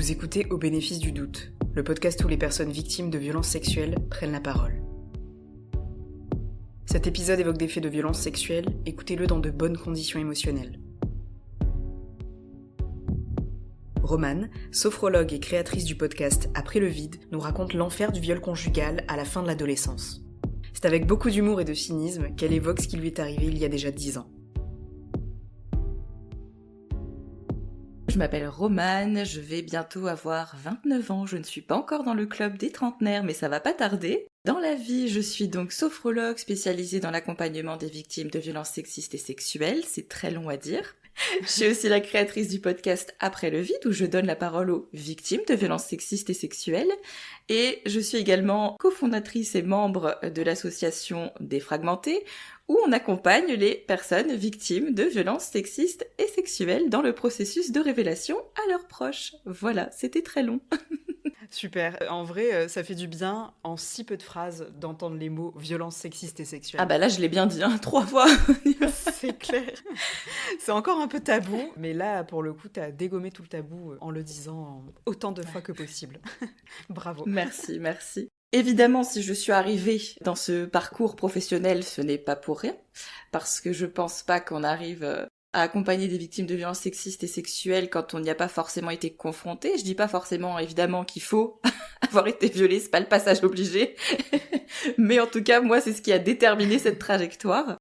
Vous écoutez Au bénéfice du doute, le podcast où les personnes victimes de violences sexuelles prennent la parole. Cet épisode évoque des faits de violence sexuelle, écoutez-le dans de bonnes conditions émotionnelles. Romane, sophrologue et créatrice du podcast Après le vide, nous raconte l'enfer du viol conjugal à la fin de l'adolescence. C'est avec beaucoup d'humour et de cynisme qu'elle évoque ce qui lui est arrivé il y a déjà 10 ans. Je m'appelle Romane, je vais bientôt avoir 29 ans, je ne suis pas encore dans le club des trentenaires, mais ça va pas tarder. Dans la vie, je suis donc sophrologue spécialisée dans l'accompagnement des victimes de violences sexistes et sexuelles, c'est très long à dire. Je suis aussi la créatrice du podcast Après le vide, où je donne la parole aux victimes de violences sexistes et sexuelles. Et je suis également cofondatrice et membre de l'association Défragmentée, où on accompagne les personnes victimes de violences sexistes et sexuelles dans le processus de révélation à leurs proches. Voilà, c'était très long. Super. En vrai, ça fait du bien, en si peu de phrases, d'entendre les mots violence sexiste et sexuelle. Ah bah là, je l'ai bien dit, 3 fois. C'est clair. C'est encore un peu tabou, mais là, pour le coup, t'as dégommé tout le tabou en le disant autant de fois que possible. Bravo. Merci. Évidemment, si je suis arrivée dans ce parcours professionnel, ce n'est pas pour rien, parce que je pense pas qu'on arrive à accompagner des victimes de violences sexistes et sexuelles quand on n'y a pas forcément été confronté. Je dis pas forcément, évidemment, qu'il faut avoir été violé, c'est pas le passage obligé. Mais en tout cas, moi, c'est ce qui a déterminé cette trajectoire.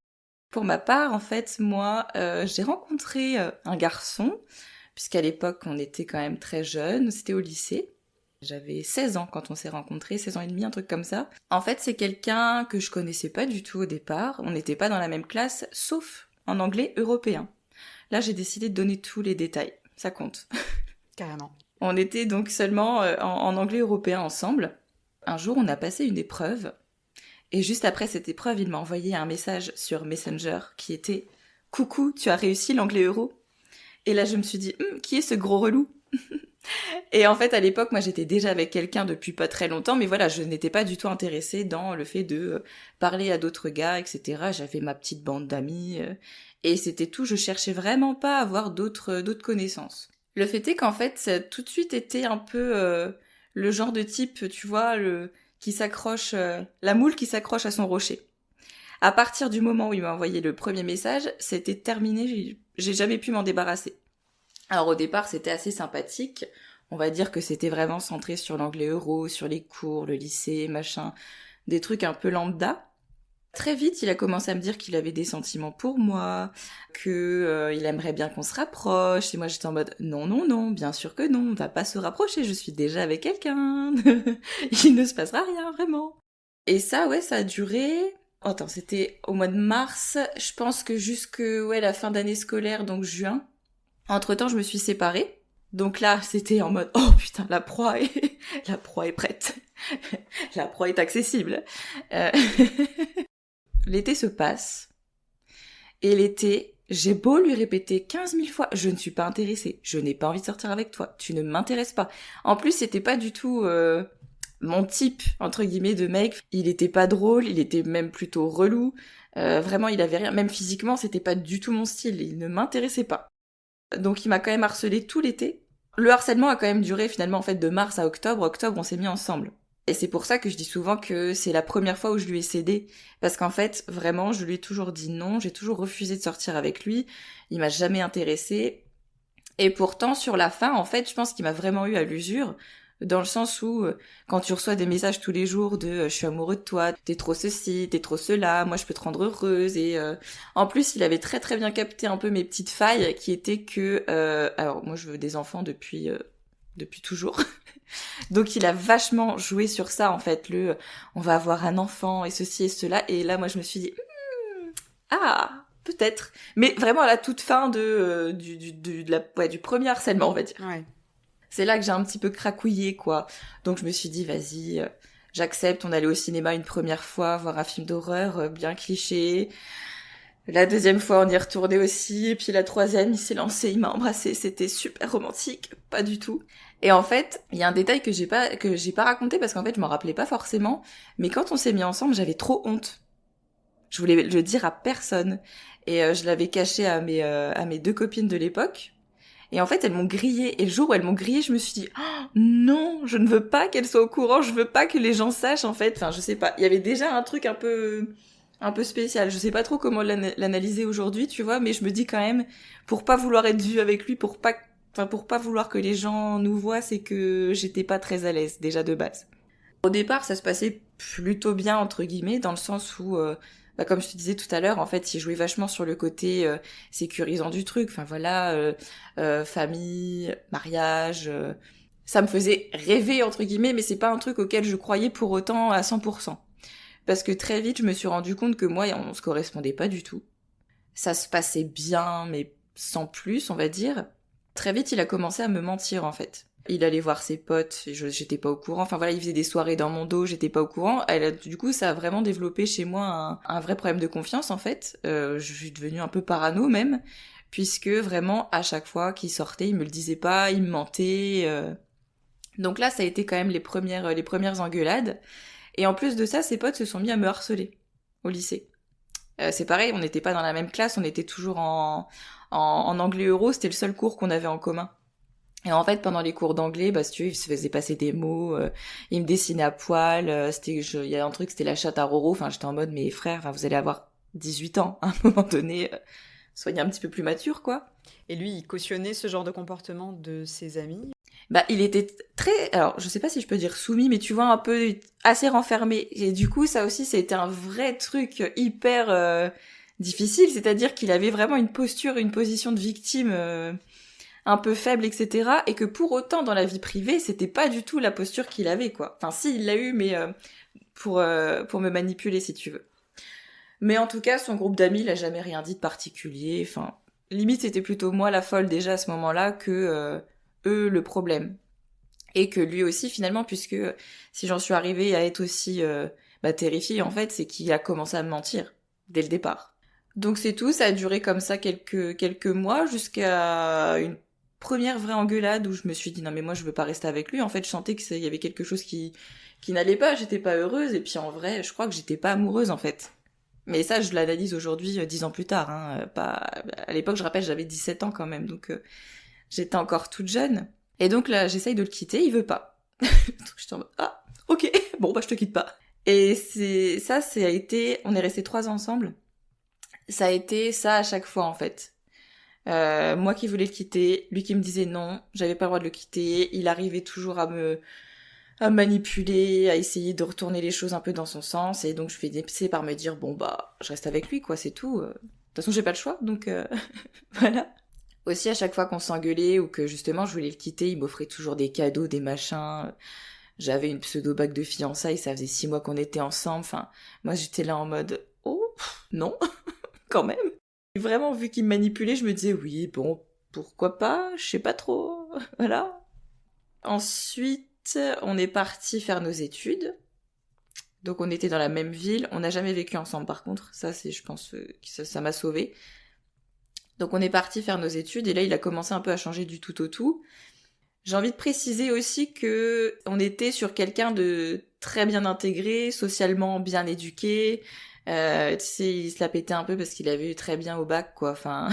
Pour ma part, en fait, moi, j'ai rencontré un garçon, puisqu'à l'époque, on était quand même très jeunes, c'était au lycée. J'avais 16 ans quand on s'est rencontrés, 16 ans et demi, un truc comme ça. En fait, c'est quelqu'un que je connaissais pas du tout au départ. On n'était pas dans la même classe, sauf en anglais européen. Là, j'ai décidé de donner tous les détails. Ça compte. Carrément. On était donc seulement en anglais européen ensemble. Un jour, on a passé une épreuve. Et juste après cette épreuve, il m'a envoyé un message sur Messenger qui était « Coucou, tu as réussi l'anglais euro ?» Et là, je me suis dit « Qui est ce gros relou ?» Et en fait, à l'époque, moi, j'étais déjà avec quelqu'un depuis pas très longtemps, mais voilà, je n'étais pas du tout intéressée dans le fait de parler à d'autres gars, etc. J'avais ma petite bande d'amis, et c'était tout. Je cherchais vraiment pas à avoir d'autres connaissances. Le fait est qu'en fait, ça a tout de suite été un peu le genre de type, tu vois, qui s'accroche, la moule qui s'accroche à son rocher. À partir du moment où il m'a envoyé le premier message, c'était terminé, j'ai jamais pu m'en débarrasser. Alors au départ, c'était assez sympathique. On va dire que c'était vraiment centré sur l'anglais euro, sur les cours, le lycée, machin, des trucs un peu lambda. Très vite, il a commencé à me dire qu'il avait des sentiments pour moi, que il aimerait bien qu'on se rapproche. Et moi, j'étais en mode non, bien sûr que non, on va pas se rapprocher, je suis déjà avec quelqu'un. Il ne se passera rien, vraiment. Et ça, ouais, ça a duré... Attends, c'était au mois de mars, je pense que jusque la fin d'année scolaire, donc juin. Entre-temps, je me suis séparée. Donc là, c'était en mode « Oh putain, la proie est prête. La proie est accessible. » L'été se passe. Et l'été, j'ai beau lui répéter 15 000 fois « Je ne suis pas intéressée. Je n'ai pas envie de sortir avec toi. Tu ne m'intéresses pas. » En plus, c'était pas du tout mon type, entre guillemets, de mec. Il était pas drôle, il était même plutôt relou. Vraiment, il avait rien. Même physiquement, c'était pas du tout mon style. Il ne m'intéressait pas. Donc il m'a quand même harcelé tout l'été. Le harcèlement a quand même duré finalement en fait de mars à octobre. Octobre, on s'est mis ensemble. Et c'est pour ça que je dis souvent que c'est la première fois où je lui ai cédé. Parce qu'en fait, vraiment, je lui ai toujours dit non. J'ai toujours refusé de sortir avec lui. Il m'a jamais intéressée. Et pourtant, sur la fin, en fait, je pense qu'il m'a vraiment eu à l'usure. Dans le sens où, quand tu reçois des messages tous les jours de « je suis amoureux de toi, t'es trop ceci, t'es trop cela, moi je peux te rendre heureuse » et en plus il avait très très bien capté un peu mes petites failles qui étaient que alors moi je veux des enfants depuis toujours. Donc il a vachement joué sur ça en fait, on va avoir un enfant et ceci et cela, et là moi je me suis dit peut-être, mais vraiment à la toute fin du premier harcèlement, on va dire. Ouais. C'est là que j'ai un petit peu cracouillé, quoi. Donc je me suis dit, vas-y, j'accepte. On allait au cinéma une première fois, voir un film d'horreur bien cliché. La deuxième fois, on y est retourné aussi. Et puis la troisième, il s'est lancé, il m'a embrassé. C'était super romantique. Pas du tout. Et en fait, il y a un détail que j'ai pas raconté parce qu'en fait, je m'en rappelais pas forcément. Mais quand on s'est mis ensemble, j'avais trop honte. Je voulais le dire à personne. Et je l'avais caché à mes 2 copines de l'époque. Et en fait, elles m'ont grillée. Et le jour où elles m'ont grillée, je me suis dit, oh, non, je ne veux pas qu'elles soient au courant, je veux pas que les gens sachent, en fait. Enfin, je sais pas. Il y avait déjà un truc un peu spécial. Je sais pas trop comment l'analyser aujourd'hui, tu vois, mais je me dis quand même, pour pas vouloir être vue avec lui, pour pas vouloir que les gens nous voient, c'est que j'étais pas très à l'aise, déjà de base. Au départ, ça se passait plutôt bien, entre guillemets, dans le sens où, comme je te disais tout à l'heure, en fait, il jouait vachement sur le côté sécurisant du truc. Enfin voilà, famille, mariage, ça me faisait rêver, entre guillemets, mais c'est pas un truc auquel je croyais pour autant à 100%. Parce que très vite, je me suis rendu compte que moi, on se correspondait pas du tout. Ça se passait bien, mais sans plus, on va dire. Très vite, il a commencé à me mentir, en fait. Il allait voir ses potes, j'étais pas au courant. Enfin voilà, il faisait des soirées dans mon dos, j'étais pas au courant. Du coup, ça a vraiment développé chez moi un vrai problème de confiance, en fait. Je suis devenue un peu parano, même. Puisque vraiment, à chaque fois qu'il sortait, il me le disait pas, il me mentait. Donc là, ça a été quand même les premières engueulades. Et en plus de ça, ses potes se sont mis à me harceler au lycée. C'est pareil, on n'était pas dans la même classe, on était toujours en anglais euro, c'était le seul cours qu'on avait en commun. Et en fait, pendant les cours d'anglais, si tu veux, il se faisait passer des mots, il me dessinait à poil, il y a un truc, c'était la chatte à Roro, enfin j'étais en mode, mais frère, vous allez avoir 18 ans, à un moment donné, soyez un petit peu plus mature, quoi. Et lui, il cautionnait ce genre de comportement de ses amis? Il était très, alors je sais pas si je peux dire soumis, mais tu vois, un peu assez renfermé. Et du coup, ça aussi, ça a été un vrai truc hyper difficile, c'est-à-dire qu'il avait vraiment une position de victime un peu faible, etc. Et que pour autant, dans la vie privée, c'était pas du tout la posture qu'il avait, quoi. Enfin, si, il l'a eu, mais pour me manipuler, si tu veux. Mais en tout cas, son groupe d'amis, il a jamais rien dit de particulier. Enfin, limite, c'était plutôt moi la folle déjà à ce moment-là que eux le problème. Et que lui aussi, finalement, puisque si j'en suis arrivée à être aussi terrifiée, en fait, c'est qu'il a commencé à me mentir dès le départ. Donc c'est tout, ça a duré comme ça quelques mois, jusqu'à une première vraie engueulade où je me suis dit non mais moi je veux pas rester avec lui. En fait, je sentais qu'il y avait quelque chose qui n'allait pas, j'étais pas heureuse, et puis en vrai, je crois que j'étais pas amoureuse en fait. Mais ça, je l'analyse aujourd'hui, 10 ans plus tard. Hein, pas... À l'époque, je rappelle, j'avais 17 ans quand même, donc j'étais encore toute jeune. Et donc là, j'essaye de le quitter, il veut pas. Donc j'étais en mode, ah, ok, bon, je te quitte pas. Et ça a été, on est restés 3 ans ensemble. Ça a été ça à chaque fois, en fait. Moi qui voulais le quitter, lui qui me disait non, j'avais pas le droit de le quitter, il arrivait toujours à manipuler, à essayer de retourner les choses un peu dans son sens, et donc je finissais par me dire bon je reste avec lui, quoi, c'est tout. De toute façon, j'ai pas le choix, donc voilà. Aussi, à chaque fois qu'on s'engueulait ou que justement je voulais le quitter, il m'offrait toujours des cadeaux, des machins. J'avais une pseudo-bague de fiançailles, ça faisait 6 mois qu'on était ensemble. Enfin, moi j'étais là en mode oh non, quand même. Et vraiment, vu qu'il me manipulait, je me disais oui, bon, pourquoi pas, je sais pas trop, voilà. Ensuite, on est parti faire nos études. Donc on était dans la même ville, on n'a jamais vécu ensemble par contre, ça c'est, je pense, ça m'a sauvée. Donc on est parti faire nos études et là il a commencé un peu à changer du tout au tout. J'ai envie de préciser aussi que on était sur quelqu'un de très bien intégré, socialement bien éduqué. Tu sais, il se la pétait un peu parce qu'il avait eu très bien au bac, quoi. Enfin,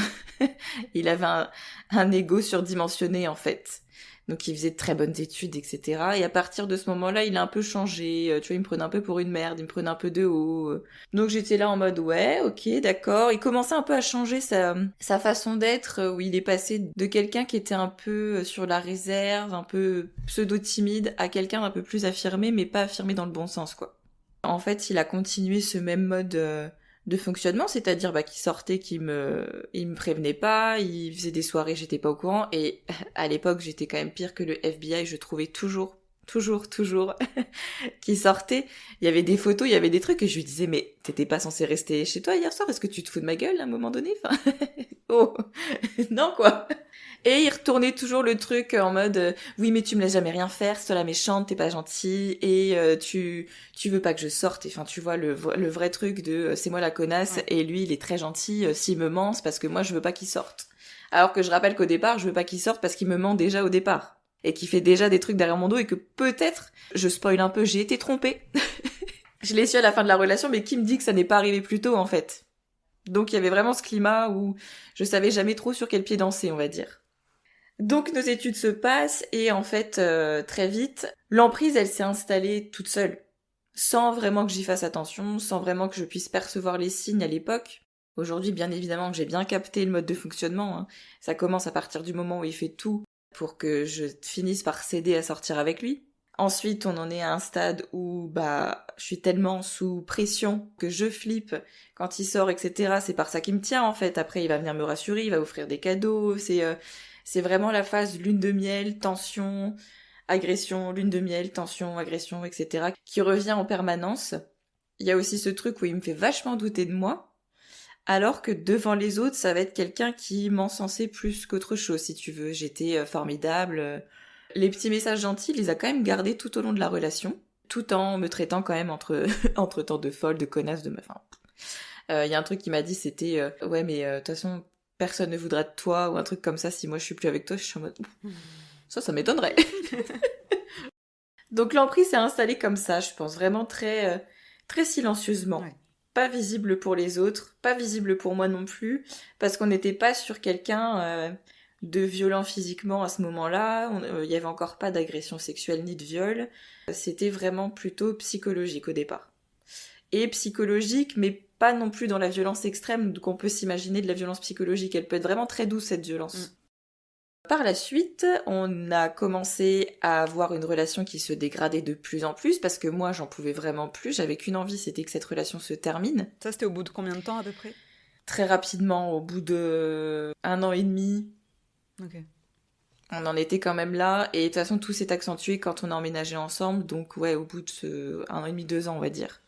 il avait un ego surdimensionné en fait. Donc il faisait de très bonnes études, etc. Et à partir de ce moment-là, il a un peu changé. Tu vois, il me prenait un peu pour une merde, il me prenait un peu de haut. Donc j'étais là en mode ouais, ok, d'accord. Il commençait un peu à changer sa façon d'être, où il est passé de quelqu'un qui était un peu sur la réserve, un peu pseudo-timide, à quelqu'un d'un peu plus affirmé, mais pas affirmé dans le bon sens, quoi. En fait, il a continué ce même mode de fonctionnement, c'est-à-dire qu'il sortait, il me prévenait pas, il faisait des soirées, j'étais pas au courant, et à l'époque j'étais quand même pire que le FBI, je trouvais toujours qu'il sortait. Il y avait des photos, il y avait des trucs, et je lui disais mais t'étais pas censé rester chez toi hier soir, est-ce que tu te fous de ma gueule à un moment donné, enfin oh non quoi. Et il retournait toujours le truc en mode oui mais tu me laisses jamais rien faire, c'est toi la méchante, t'es pas gentille et tu veux pas que je sorte. Enfin tu vois le vrai truc de c'est moi la connasse, ouais. Et lui il est très gentil, s'il me ment c'est parce que moi je veux pas qu'il sorte. Alors que je rappelle qu'au départ je veux pas qu'il sorte parce qu'il me ment déjà au départ et qu'il fait déjà des trucs derrière mon dos et que peut-être, je spoil un peu, j'ai été trompée. Je l'ai su à la fin de la relation, mais qui me dit que ça n'est pas arrivé plus tôt en fait. Donc il y avait vraiment ce climat où je savais jamais trop sur quel pied danser, on va dire. Donc nos études se passent et en fait, très vite, l'emprise, elle s'est installée toute seule. Sans vraiment que j'y fasse attention, sans vraiment que je puisse percevoir les signes à l'époque. Aujourd'hui, bien évidemment, que j'ai bien capté le mode de fonctionnement. Hein. Ça commence à partir du moment où il fait tout pour que je finisse par céder à sortir avec lui. Ensuite, on en est à un stade où je suis tellement sous pression que je flippe quand il sort, etc. C'est par ça qu'il me tient en fait. Après, il va venir me rassurer, il va offrir des cadeaux. C'est vraiment la phase lune de miel, tension, agression, lune de miel, tension, agression, etc. qui revient en permanence. Il y a aussi ce truc où il me fait vachement douter de moi. Alors que devant les autres, ça va être quelqu'un qui m'encensait plus qu'autre chose, si tu veux. J'étais formidable. Les petits messages gentils, il les a quand même gardés tout au long de la relation, tout en me traitant quand même entre temps de folle, de connasse, de meuf. Il y a un truc qui m'a dit, c'était ouais, mais de toute façon, personne ne voudra de toi, ou un truc comme ça, si moi je suis plus avec toi, je suis en mode... Ça m'étonnerait. Donc l'emprise s'est installée comme ça, je pense, vraiment très, très silencieusement. Ouais. Pas visible pour les autres, pas visible pour moi non plus, parce qu'on n'était pas sur quelqu'un de violent physiquement à ce moment-là, il n'y avait encore pas d'agression sexuelle ni de viol, c'était vraiment plutôt psychologique au départ. Et psychologique, mais pas non plus dans la violence extrême qu'on peut s'imaginer de la violence psychologique, elle peut être vraiment très douce cette violence. Par la suite, on a commencé à avoir une relation qui se dégradait de plus en plus, parce que moi, j'en pouvais vraiment plus. J'avais qu'une envie, c'était que cette relation se termine. Ça, c'était au bout de combien de temps, à peu près ? Très rapidement, au bout de 1 an et demi. Ok. On en était quand même là, et de toute façon, tout s'est accentué quand on a emménagé ensemble, donc ouais, au bout de 1 an et demi, 2 ans, on va dire.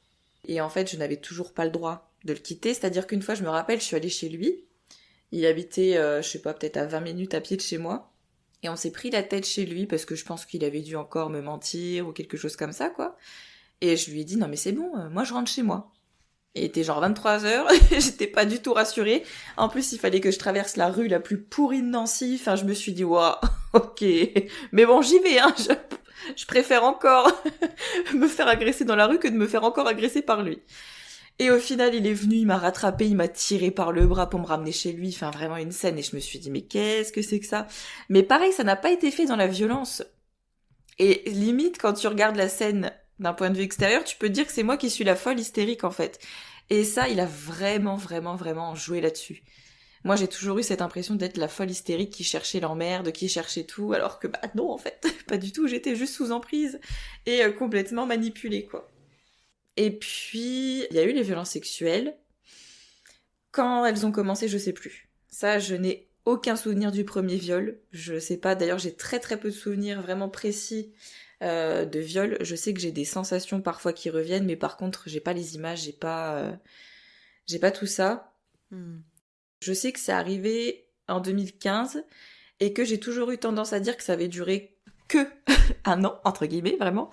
Et en fait, je n'avais toujours pas le droit de le quitter, c'est-à-dire qu'une fois, je me rappelle, je suis allée chez lui. Il habitait, je sais pas, peut-être à 20 minutes à pied de chez moi. Et on s'est pris la tête chez lui parce que je pense qu'il avait dû encore me mentir ou quelque chose comme ça, quoi. Et je lui ai dit, non mais c'est bon, moi je rentre chez moi. Et il était genre 23h, j'étais pas du tout rassurée. En plus, il fallait que je traverse la rue la plus pourrie de Nancy. Enfin, je me suis dit, waouh, ok. Mais bon, j'y vais, hein. Je préfère encore me faire agresser dans la rue que de me faire encore agresser par lui. Et au final, il est venu, il m'a rattrapé, il m'a tiré par le bras pour me ramener chez lui. Enfin, vraiment une scène. Et je me suis dit, mais qu'est-ce que c'est que ça ? Mais pareil, ça n'a pas été fait dans la violence. Et limite, quand tu regardes la scène d'un point de vue extérieur, tu peux dire que c'est moi qui suis la folle hystérique, en fait. Et ça, il a vraiment, vraiment, vraiment joué là-dessus. Moi, j'ai toujours eu cette impression d'être la folle hystérique qui cherchait l'emmerde, qui cherchait tout, alors que non, en fait, pas du tout. J'étais juste sous emprise et complètement manipulée, quoi. Et puis, il y a eu les violences sexuelles. Quand elles ont commencé, je sais plus. Ça, je n'ai aucun souvenir du premier viol. Je sais pas, d'ailleurs, j'ai très très peu de souvenirs vraiment précis de viol. Je sais que j'ai des sensations parfois qui reviennent, mais par contre, j'ai pas les images, j'ai pas tout ça. Je sais que c'est arrivé en 2015 et que j'ai toujours eu tendance à dire que ça avait duré que 1 an, entre guillemets, vraiment.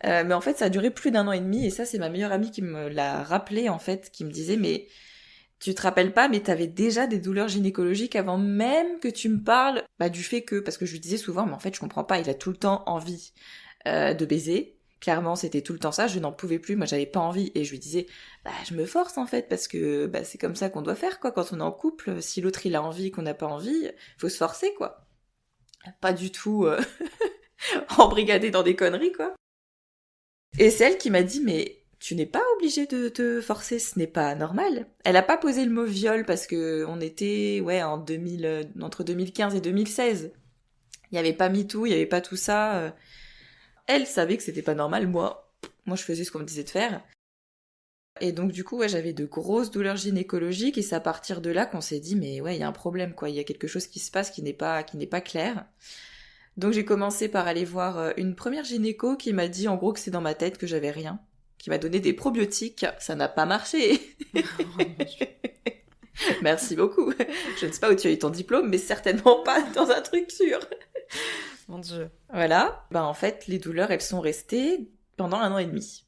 Mais en fait, ça a duré plus d'1 an et demi, et ça, c'est ma meilleure amie qui me l'a rappelé, en fait, qui me disait, mais tu te rappelles pas, mais t'avais déjà des douleurs gynécologiques avant même que tu me parles du fait que, parce que je lui disais souvent, mais en fait, je comprends pas, il a tout le temps envie de baiser. Clairement, c'était tout le temps ça, je n'en pouvais plus, moi, j'avais pas envie, et je lui disais, je me force, en fait, parce que c'est comme ça qu'on doit faire, quoi, quand on est en couple, si l'autre, il a envie, qu'on n'a pas envie, faut se forcer, quoi. Pas du tout embrigadé dans des conneries, quoi. Et c'est elle qui m'a dit, mais tu n'es pas obligée de te forcer, ce n'est pas normal. Elle a pas posé le mot viol parce que on était, entre 2015 et 2016. Il y avait pas MeToo, il y avait pas tout ça. Elle savait que c'était pas normal, moi je faisais ce qu'on me disait de faire. Et donc du coup, j'avais de grosses douleurs gynécologiques et c'est à partir de là qu'on s'est dit, mais ouais, il y a un problème, quoi. Il y a quelque chose qui se passe qui n'est pas clair. Donc j'ai commencé par aller voir une première gynéco qui m'a dit en gros que c'est dans ma tête, que j'avais rien, qui m'a donné des probiotiques, ça n'a pas marché. Merci beaucoup. Je ne sais pas où tu as eu ton diplôme, mais certainement pas dans un truc sûr. Mon Dieu. Voilà, en fait les douleurs elles sont restées pendant 1 an et demi.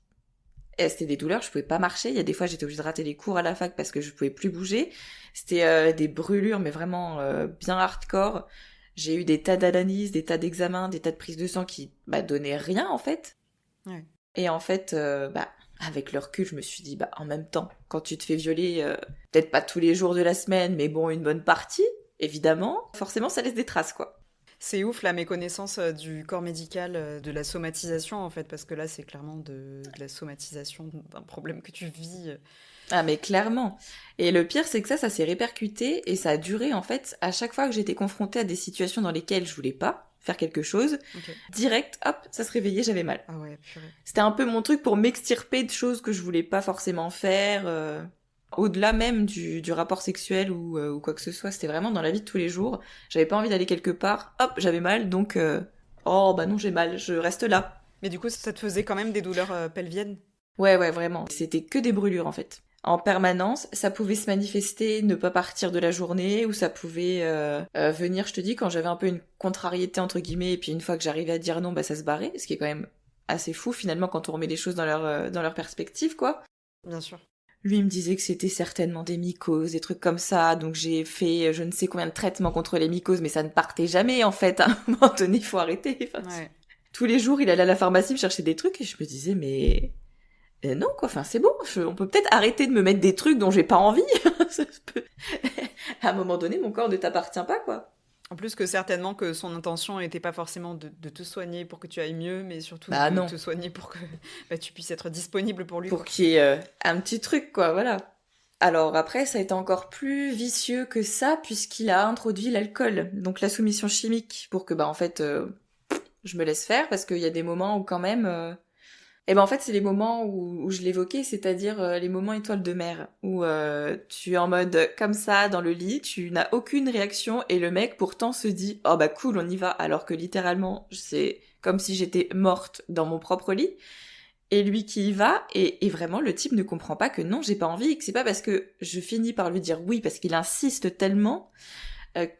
Et c'était des douleurs, je pouvais pas marcher, il y a des fois j'étais obligée de rater les cours à la fac parce que je pouvais plus bouger. C'était des brûlures mais vraiment bien hardcore. J'ai eu des tas d'analyses, des tas d'examens, des tas de prises de sang qui donnaient rien en fait. Ouais. Et en fait, avec le recul, je me suis dit, en même temps, quand tu te fais violer, peut-être pas tous les jours de la semaine, mais bon, une bonne partie, évidemment, forcément ça laisse des traces, quoi. C'est ouf la méconnaissance du corps médical, de la somatisation en fait, parce que là c'est clairement de la somatisation d'un problème que tu vis. Ah mais clairement. Et le pire c'est que ça s'est répercuté et ça a duré en fait à chaque fois que j'étais confrontée à des situations dans lesquelles je voulais pas faire quelque chose, Ok. direct, hop, ça se réveillait, j'avais mal. Ah ouais, purée. C'était un peu mon truc pour m'extirper de choses que je voulais pas forcément faire, au-delà même du rapport sexuel ou quoi que ce soit. C'était vraiment dans la vie de tous les jours. J'avais pas envie d'aller quelque part, hop, j'avais mal, donc oh bah non j'ai mal, je reste là. Mais du coup, ça te faisait quand même des douleurs pelviennes? Ouais, vraiment. C'était que des brûlures en fait. En permanence, ça pouvait se manifester, ne pas partir de la journée, ou ça pouvait venir, je te dis, quand j'avais un peu une contrariété entre guillemets, et puis une fois que j'arrivais à dire non, bah ça se barrait, ce qui est quand même assez fou finalement quand on remet les choses dans leur perspective, quoi. Bien sûr. Lui il me disait que c'était certainement des mycoses, des trucs comme ça, donc j'ai fait je ne sais combien de traitements contre les mycoses, mais ça ne partait jamais en fait, à un moment donné, il faut arrêter. Enfin, Ouais. tous les jours, il allait à la pharmacie me chercher des trucs, et je me disais, mais... non, quoi, enfin, c'est bon, on peut peut-être arrêter de me mettre des trucs dont j'ai pas envie. Ça peut- À un moment donné, mon corps ne t'appartient pas, quoi. En plus que certainement que son intention n'était pas forcément de te soigner pour que tu ailles mieux, mais surtout Bah de non. te soigner pour que tu puisses être disponible pour lui. Pour Quoi. qu'il y ait un petit truc, quoi, voilà. Alors après, ça a été encore plus vicieux que ça, puisqu'il a introduit l'alcool, donc la soumission chimique, pour que, bah, en fait, je me laisse faire, parce qu'il y a des moments où quand même... Et ben en fait, c'est les moments où je l'évoquais, c'est-à-dire les moments étoiles de mer, où tu es en mode comme ça dans le lit, tu n'as aucune réaction et le mec pourtant se dit « Oh bah cool, on y va », alors que littéralement, c'est comme si j'étais morte dans mon propre lit. Et lui qui y va, et vraiment le type ne comprend pas que non, j'ai pas envie, et que c'est pas parce que je finis par lui dire oui, parce qu'il insiste tellement,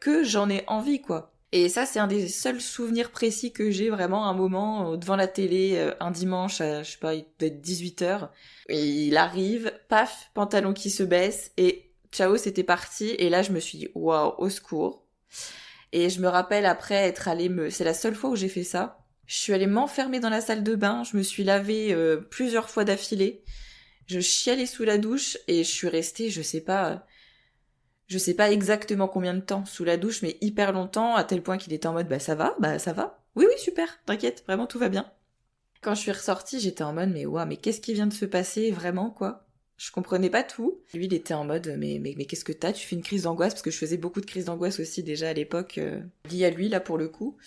que j'en ai envie, quoi. Et ça, c'est un des seuls souvenirs précis que j'ai, vraiment un moment devant la télé, un dimanche, je sais pas, il doit être 18h, et il arrive, paf, pantalon qui se baisse, et ciao, c'était parti, et là je me suis dit, waouh, au secours. Et je me rappelle après être allée c'est la seule fois où j'ai fait ça, je suis allée m'enfermer dans la salle de bain, je me suis lavée plusieurs fois d'affilée, je chialais sous la douche, et je suis restée, je sais pas exactement combien de temps sous la douche, mais hyper longtemps, à tel point qu'il était en mode bah ça va. Oui, super, t'inquiète, vraiment tout va bien. Quand je suis ressortie, j'étais en mode mais ouah, mais qu'est-ce qui vient de se passer vraiment, quoi? Je comprenais pas tout. Lui, il était en mode mais qu'est-ce que t'as? Tu fais une crise d'angoisse, parce que je faisais beaucoup de crises d'angoisse aussi déjà à l'époque, liées à lui là pour le coup.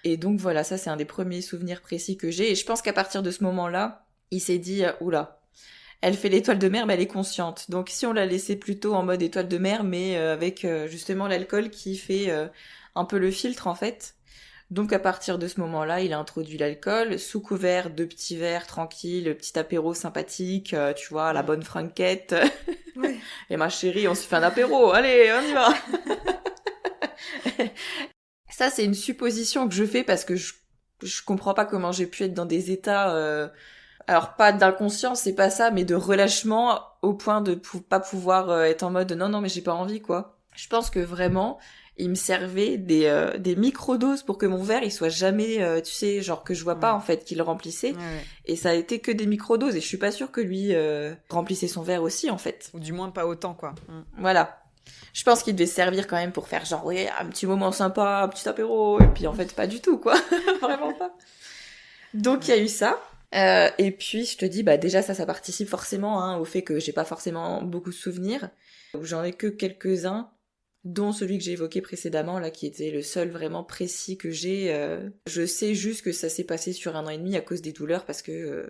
Et donc voilà, ça c'est un des premiers souvenirs précis que j'ai, et je pense qu'à partir de ce moment-là, il s'est dit oula. Elle fait l'étoile de mer, mais elle est consciente. Donc si on la laissait plutôt en mode étoile de mer, mais avec justement l'alcool qui fait un peu le filtre en fait. Donc à partir de ce moment-là, il a introduit l'alcool, sous couvert de petits verres tranquilles, petit apéro sympathique, tu vois, la bonne franquette. Ouais. Et ma chérie, on se fait un apéro, allez, on y va. Ça, c'est une supposition que je fais parce que je comprends pas comment j'ai pu être dans des états... Alors pas d'inconscience, c'est pas ça, mais de relâchement au point de pas pouvoir être en mode non mais j'ai pas envie, quoi. Je pense que vraiment il me servait des microdoses pour que mon verre il soit jamais tu sais, genre que je vois pas en fait qu'il le remplissait, Ouais. et ça a été que des microdoses, et je suis pas sûre que lui remplissait son verre aussi en fait. Ou du moins pas autant, quoi. Voilà. Je pense qu'il devait servir quand même pour faire genre ouais, un petit moment sympa, un petit apéro, et puis en fait pas du tout, quoi. Vraiment pas. Donc il y a eu ça. Et puis je te dis, bah déjà ça participe forcément hein, au fait que j'ai pas forcément beaucoup de souvenirs, j'en ai que quelques-uns, dont celui que j'ai évoqué précédemment là, qui était le seul vraiment précis que j'ai. Je sais juste que ça s'est passé sur 1 an et demi à cause des douleurs, parce que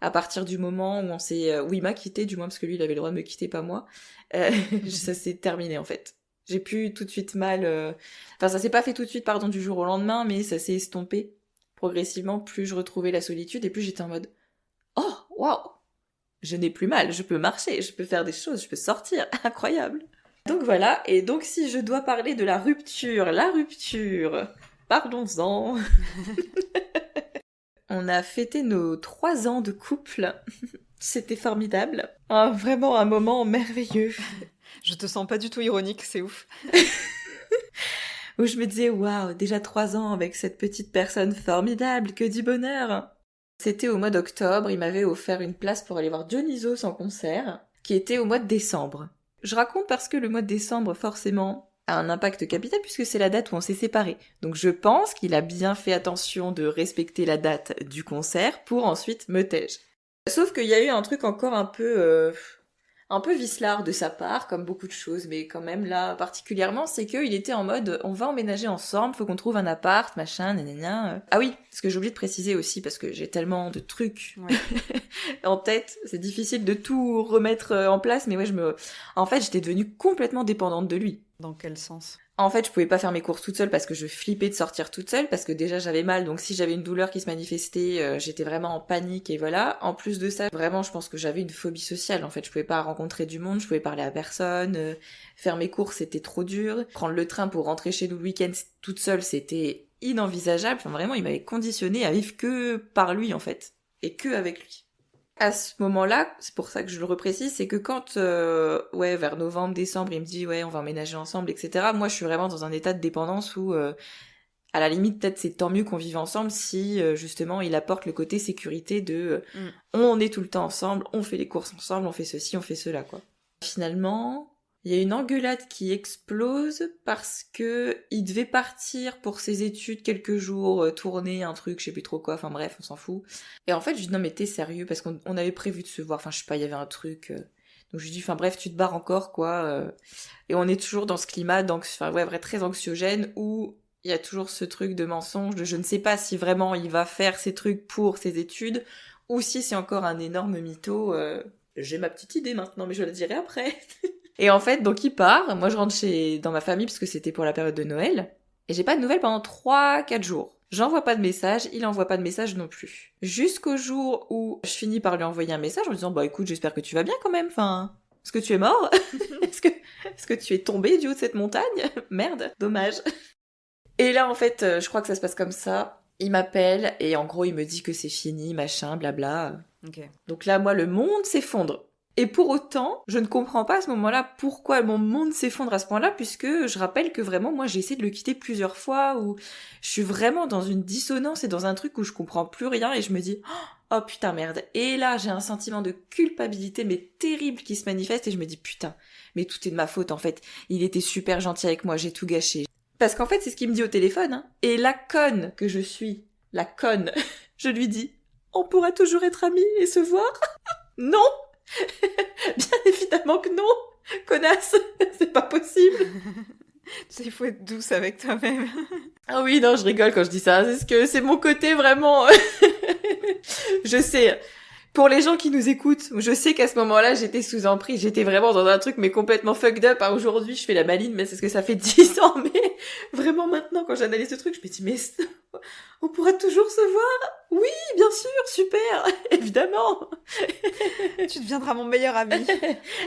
à partir du moment où où il m'a quitté, du moins parce que lui il avait le droit de me quitter, pas moi, ça s'est terminé en fait. J'ai plus tout de suite mal, enfin ça s'est pas fait tout de suite pardon du jour au lendemain, mais ça s'est estompé progressivement. Plus je retrouvais la solitude, et plus j'étais en mode oh waouh, je n'ai plus mal, je peux marcher, je peux faire des choses, je peux sortir, incroyable. Donc voilà, et donc si je dois parler de la rupture, parlons-en. On a fêté nos 3 ans de couple, c'était formidable, vraiment un moment merveilleux. Je te sens pas du tout ironique, c'est ouf. Où je me disais, waouh, déjà 3 ans avec cette petite personne formidable, que du bonheur. C'était au mois d'octobre, il m'avait offert une place pour aller voir Dionysos en concert, qui était au mois de décembre. Je raconte parce que le mois de décembre, forcément, a un impact capital puisque c'est la date où on s'est séparés. Donc je pense qu'il a bien fait attention de respecter la date du concert pour ensuite me tège. Sauf qu'il y a eu un truc encore un peu vicelard de sa part, comme beaucoup de choses, mais quand même là, particulièrement, c'est qu'il était en mode, on va emménager ensemble, faut qu'on trouve un appart, machin, nanana. Ah oui, parce que j'ai oublié de préciser aussi, parce que j'ai tellement de trucs en tête, c'est difficile de tout remettre en place, mais ouais, en fait, j'étais devenue complètement dépendante de lui. Dans quel sens? En fait, je pouvais pas faire mes courses toute seule parce que je flippais de sortir toute seule, parce que déjà j'avais mal, donc si j'avais une douleur qui se manifestait, j'étais vraiment en panique, et voilà. En plus de ça, vraiment, je pense que j'avais une phobie sociale, en fait. Je pouvais pas rencontrer du monde, je pouvais parler à personne, faire mes courses, c'était trop dur. Prendre le train pour rentrer chez nous le week-end toute seule, c'était inenvisageable. Enfin, vraiment, il m'avait conditionnée à vivre que par lui, en fait. Et que avec lui. À ce moment-là, c'est pour ça que je le reprécise, c'est que quand, vers novembre, décembre, il me dit, ouais, on va emménager ensemble, etc. Moi, je suis vraiment dans un état de dépendance où, à la limite, peut-être c'est tant mieux qu'on vive ensemble si, justement, il apporte le côté sécurité de, on est tout le temps ensemble, on fait les courses ensemble, on fait ceci, on fait cela, quoi. Finalement, il y a une engueulade qui explose parce que il devait partir pour ses études quelques jours, tourner un truc, je sais plus trop quoi, enfin bref, on s'en fout. Et en fait, je lui dis non mais t'es sérieux parce qu'on avait prévu de se voir, enfin je sais pas, il y avait un truc. Donc je lui dis enfin bref, tu te barres encore quoi. Et on est toujours dans ce climat, très anxiogène où il y a toujours ce truc de mensonge, de je ne sais pas si vraiment il va faire ces trucs pour ses études ou si c'est encore un énorme mytho. J'ai ma petite idée maintenant, mais je la dirai après. Et en fait, donc il part, moi je rentre dans ma famille parce que c'était pour la période de Noël, et j'ai pas de nouvelles pendant 3-4 jours. J'envoie pas de message, il envoie pas de message non plus. Jusqu'au jour où je finis par lui envoyer un message en lui disant bah écoute, j'espère que tu vas bien quand même, enfin, est-ce que tu es mort? Est-ce que tu es tombé du haut de cette montagne? Merde, dommage. Et là en fait, je crois que ça se passe comme ça. Il m'appelle et en gros il me dit que c'est fini, machin, blabla. Okay. Donc là moi le monde s'effondre. Et pour autant, je ne comprends pas à ce moment-là pourquoi mon monde s'effondre à ce point-là, puisque je rappelle que vraiment, moi, j'ai essayé de le quitter plusieurs fois, où je suis vraiment dans une dissonance et dans un truc où je comprends plus rien, et je me dis, oh putain, merde. Et là, j'ai un sentiment de culpabilité, mais terrible, qui se manifeste, et je me dis, putain, mais tout est de ma faute, en fait. Il était super gentil avec moi, j'ai tout gâché. Parce qu'en fait, c'est ce qu'il me dit au téléphone, hein. Et la conne que je suis, la conne, je lui dis, on pourra toujours être amis et se voir? Non! Bien évidemment que non, connasse, c'est pas possible. Tu sais, il faut être douce avec toi-même. Ah oui, non, je rigole quand je dis ça, c'est mon côté vraiment... Je sais, pour les gens qui nous écoutent, je sais qu'à ce moment-là, j'étais sous emprise, j'étais vraiment dans un truc mais complètement fucked up. Aujourd'hui, je fais la maline, mais c'est ce que ça fait 10 ans, mais vraiment maintenant, quand j'analyse ce truc, je me dis, mais on pourra toujours se voir? Oui, bien sûr, super, évidemment. Tu deviendras mon meilleur ami.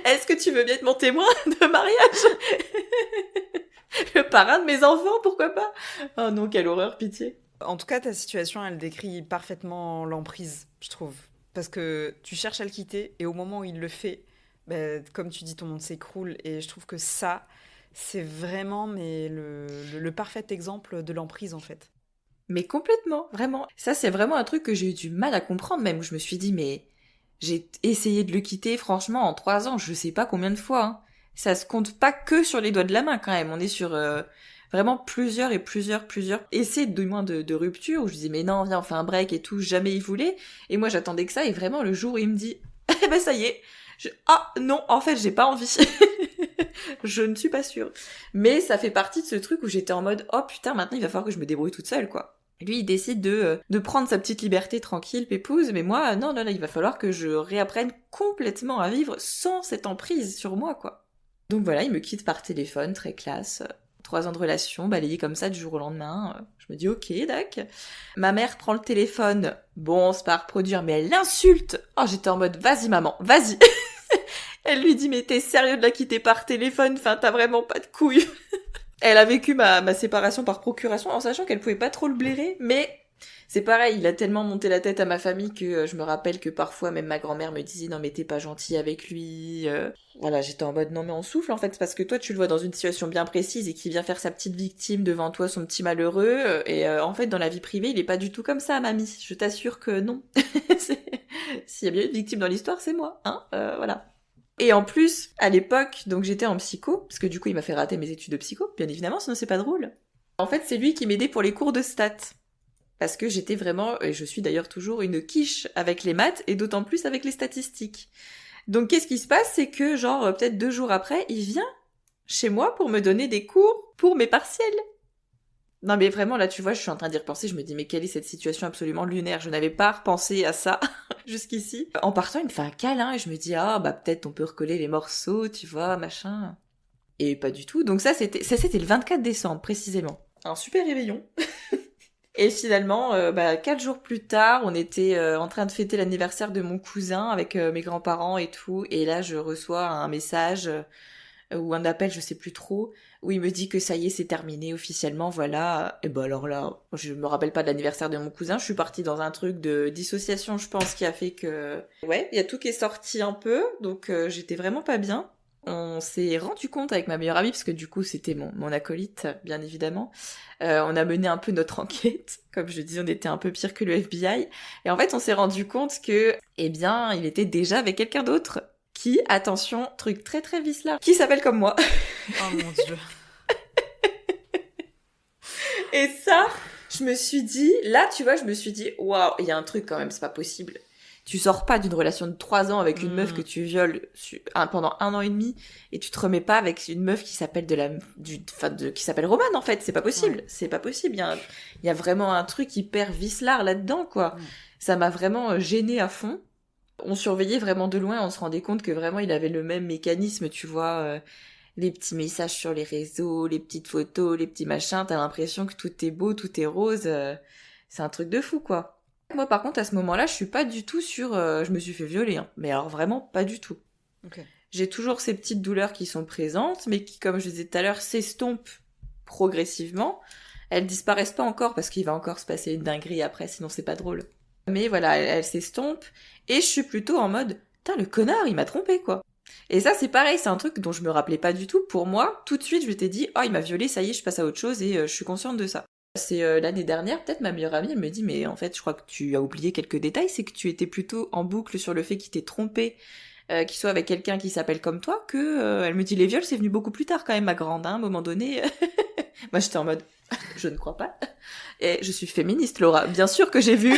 Est-ce que tu veux bien être mon témoin de mariage? Le parrain de mes enfants, pourquoi pas? Oh non, quelle horreur, pitié. En tout cas, ta situation, elle décrit parfaitement l'emprise, je trouve. Parce que tu cherches à le quitter, et au moment où il le fait, comme tu dis, ton monde s'écroule. Et je trouve que ça, c'est vraiment le parfait exemple de l'emprise, en fait. Mais complètement, vraiment. Ça, c'est vraiment un truc que j'ai eu du mal à comprendre, même. Je me suis dit, mais j'ai essayé de le quitter, franchement, en 3 ans, je sais pas combien de fois. Hein. Ça se compte pas que sur les doigts de la main, quand même. On est sur vraiment plusieurs essais, du moins, de rupture, où je disais, mais non, viens, on fait un break et tout, jamais il voulait. Et moi, j'attendais que ça, et vraiment, le jour où il me dit, eh ben, ça y est. Ah, non, en fait, j'ai pas envie. Je ne suis pas sûre. Mais ça fait partie de ce truc où j'étais en mode, oh putain, maintenant, il va falloir que je me débrouille toute seule, quoi. Lui, il décide de prendre sa petite liberté tranquille, pépouze, mais moi, non, il va falloir que je réapprenne complètement à vivre sans cette emprise sur moi, quoi. Donc voilà, il me quitte par téléphone, très classe. 3 ans de relation, balayé comme ça du jour au lendemain. Je me dis, ok, dac. Ma mère prend le téléphone. Bon, c'est pas à reproduire, mais elle l'insulte. Oh, j'étais en mode, vas-y maman, vas-y. Elle lui dit, mais t'es sérieux de la quitter par téléphone? Enfin, t'as vraiment pas de couilles. Elle a vécu ma séparation par procuration, en sachant qu'elle pouvait pas trop le blairer, mais c'est pareil, il a tellement monté la tête à ma famille que je me rappelle que parfois même ma grand-mère me disait non mais t'es pas gentil avec lui. Voilà, j'étais en mode non mais on souffle en fait, c'est parce que toi tu le vois dans une situation bien précise et qu'il vient faire sa petite victime devant toi, son petit malheureux, et en fait dans la vie privée il est pas du tout comme ça, mamie, je t'assure que non. S'il y a bien une victime dans l'histoire, c'est moi, hein, voilà. Et en plus, à l'époque, donc j'étais en psycho, parce que du coup il m'a fait rater mes études de psycho, bien évidemment, sinon c'est pas drôle. En fait, c'est lui qui m'aidait pour les cours de stats. Parce que j'étais vraiment, et je suis d'ailleurs toujours, une quiche avec les maths, et d'autant plus avec les statistiques. Donc qu'est-ce qui se passe, c'est que genre peut-être 2 jours après, il vient chez moi pour me donner des cours pour mes partiels. Non mais vraiment là tu vois je suis en train d'y repenser, je me dis mais quelle est cette situation absolument lunaire, je n'avais pas repensé à ça jusqu'ici. En partant il me fait un câlin et je me dis ah bah peut-être on peut recoller les morceaux tu vois machin. Et pas du tout, donc ça c'était le 24 décembre précisément. Un super réveillon. Et finalement 4 jours plus tard on était en train de fêter l'anniversaire de mon cousin avec mes grands-parents et tout, et là je reçois un message ou un appel, je sais plus trop, où il me dit que ça y est, c'est terminé officiellement, voilà. Et ben alors là, je me rappelle pas de l'anniversaire de mon cousin, je suis partie dans un truc de dissociation, je pense, qui a fait que... Ouais, il y a tout qui est sorti un peu, donc j'étais vraiment pas bien. On s'est rendu compte avec ma meilleure amie, parce que du coup c'était mon acolyte, bien évidemment. On a mené un peu notre enquête, comme je dis, on était un peu pire que le FBI. Et en fait, on s'est rendu compte que, eh bien, il était déjà avec quelqu'un d'autre. Qui, attention, truc très très vicelard, qui s'appelle comme moi. Oh mon Dieu. Et ça, je me suis dit, là tu vois, je me suis dit, waouh, il y a un truc quand même, c'est pas possible. Tu sors pas d'une relation de 3 ans avec une meuf que tu violes pendant 1 an et demi, et tu te remets pas avec une meuf qui s'appelle qui s'appelle Romane en fait, c'est pas possible, c'est pas possible. Il y a vraiment un truc hyper vicelard là-dedans quoi. Ça m'a vraiment gênée à fond. On surveillait vraiment de loin, on se rendait compte que vraiment il avait le même mécanisme, tu vois, les petits messages sur les réseaux, les petites photos, les petits machins, t'as l'impression que tout est beau, tout est rose, c'est un truc de fou quoi. Moi par contre à ce moment-là, je suis pas du tout sûre, je me suis fait violer, hein. Mais alors vraiment pas du tout. Okay. J'ai toujours ces petites douleurs qui sont présentes, mais qui, comme je disais tout à l'heure, s'estompent progressivement. Elles disparaissent pas encore parce qu'il va encore se passer une dinguerie après, sinon c'est pas drôle. Mais voilà, elle s'estompe, et je suis plutôt en mode « Putain, le connard, il m'a trompé, quoi !» Et ça, c'est pareil, c'est un truc dont je me rappelais pas du tout. Pour moi, tout de suite, je m'étais dit « Oh, il m'a violée, ça y est, je passe à autre chose, et je suis consciente de ça. » C'est l'année dernière, peut-être ma meilleure amie, elle me dit « Mais en fait, je crois que tu as oublié quelques détails, c'est que tu étais plutôt en boucle sur le fait qu'il t'ait trompé, qu'il soit avec quelqu'un qui s'appelle comme toi, que... elle me dit « Les viols, c'est venu beaucoup plus tard quand même, ma grande, hein, à un moment donné. » Moi, j'étais en mode « Je ne crois pas. » Et je suis féministe, Laura. Bien sûr que j'ai vu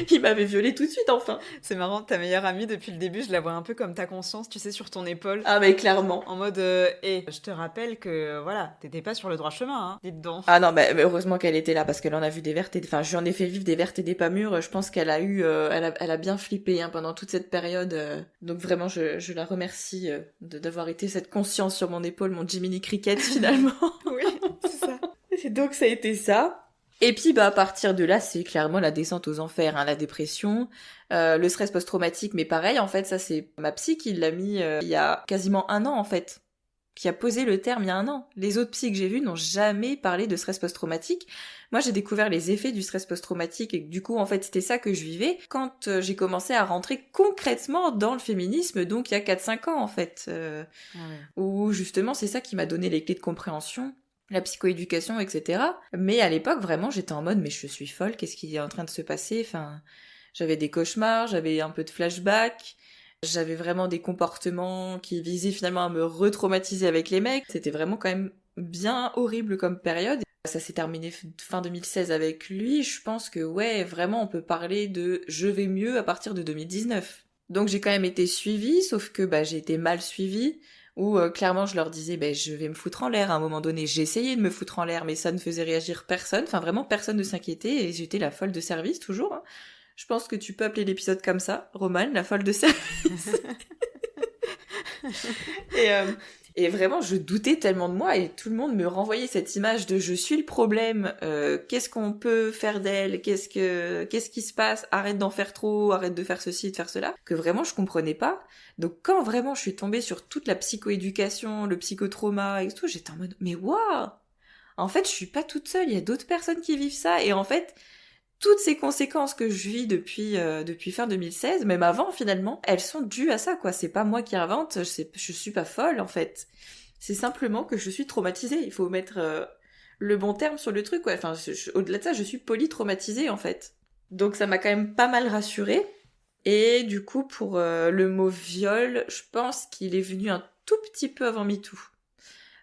qu'il m'avait violée tout de suite, enfin. C'est marrant, ta meilleure amie, depuis le début, je la vois un peu comme ta conscience, tu sais, sur ton épaule. Ah, mais clairement. En mode, je te rappelle que, voilà, t'étais pas sur le droit chemin, hein, dis donc. Ah non, mais heureusement qu'elle était là, parce qu'elle en a vu des vertes et... Enfin, j'en ai fait vivre des vertes et des pas mûres. Je pense qu'elle a eu... elle a bien flippé hein, pendant toute cette période. Donc vraiment, je la remercie d'avoir été cette conscience sur mon épaule, mon Jiminy Cricket, finalement. Oui, c'est ça. Et donc ça a été ça. Et puis à partir de là, c'est clairement la descente aux enfers, hein, la dépression, le stress post-traumatique, mais pareil, en fait, ça c'est ma psy qui l'a mis il y a quasiment 1 an en fait, qui a posé le terme il y a 1 an. Les autres psys que j'ai vus n'ont jamais parlé de stress post-traumatique. Moi j'ai découvert les effets du stress post-traumatique et du coup en fait c'était ça que je vivais quand j'ai commencé à rentrer concrètement dans le féminisme, donc il y a 4-5 ans en fait, où justement c'est ça qui m'a donné les clés de compréhension, la psychoéducation, etc. Mais à l'époque, vraiment, j'étais en mode, mais je suis folle, qu'est-ce qui est en train de se passer ? Enfin, j'avais des cauchemars, j'avais un peu de flashbacks, j'avais vraiment des comportements qui visaient finalement à me retraumatiser avec les mecs. C'était vraiment quand même bien horrible comme période. Ça s'est terminé fin 2016 avec lui. Je pense que, ouais, vraiment, on peut parler de « je vais mieux » à partir de 2019. Donc j'ai quand même été suivie, sauf que j'ai été mal suivie. Où clairement je leur disais je vais me foutre en l'air à un moment donné, j'ai essayé de me foutre en l'air mais ça ne faisait réagir personne, enfin vraiment personne ne s'inquiétait et j'étais la folle de service toujours, hein. Je pense que tu peux appeler l'épisode comme ça, Romane, la folle de service. Et vraiment je doutais tellement de moi et tout le monde me renvoyait cette image de je suis le problème, qu'est-ce qu'on peut faire d'elle, qu'est-ce qui se passe, arrête d'en faire trop, arrête de faire ceci, de faire cela, que vraiment je comprenais pas. Donc quand vraiment je suis tombée sur toute la psychoéducation, le psychotrauma et tout, j'étais en mode mais waouh, en fait je suis pas toute seule, il y a d'autres personnes qui vivent ça et en fait toutes ces conséquences que je vis depuis fin 2016, même avant finalement, elles sont dues à ça quoi. C'est pas moi qui invente, je suis pas folle en fait. C'est simplement que je suis traumatisée. Il faut mettre le bon terme sur le truc quoi. Enfin, au-delà de ça, je suis polytraumatisée en fait. Donc ça m'a quand même pas mal rassurée. Et du coup, pour le mot viol, je pense qu'il est venu un tout petit peu avant MeToo.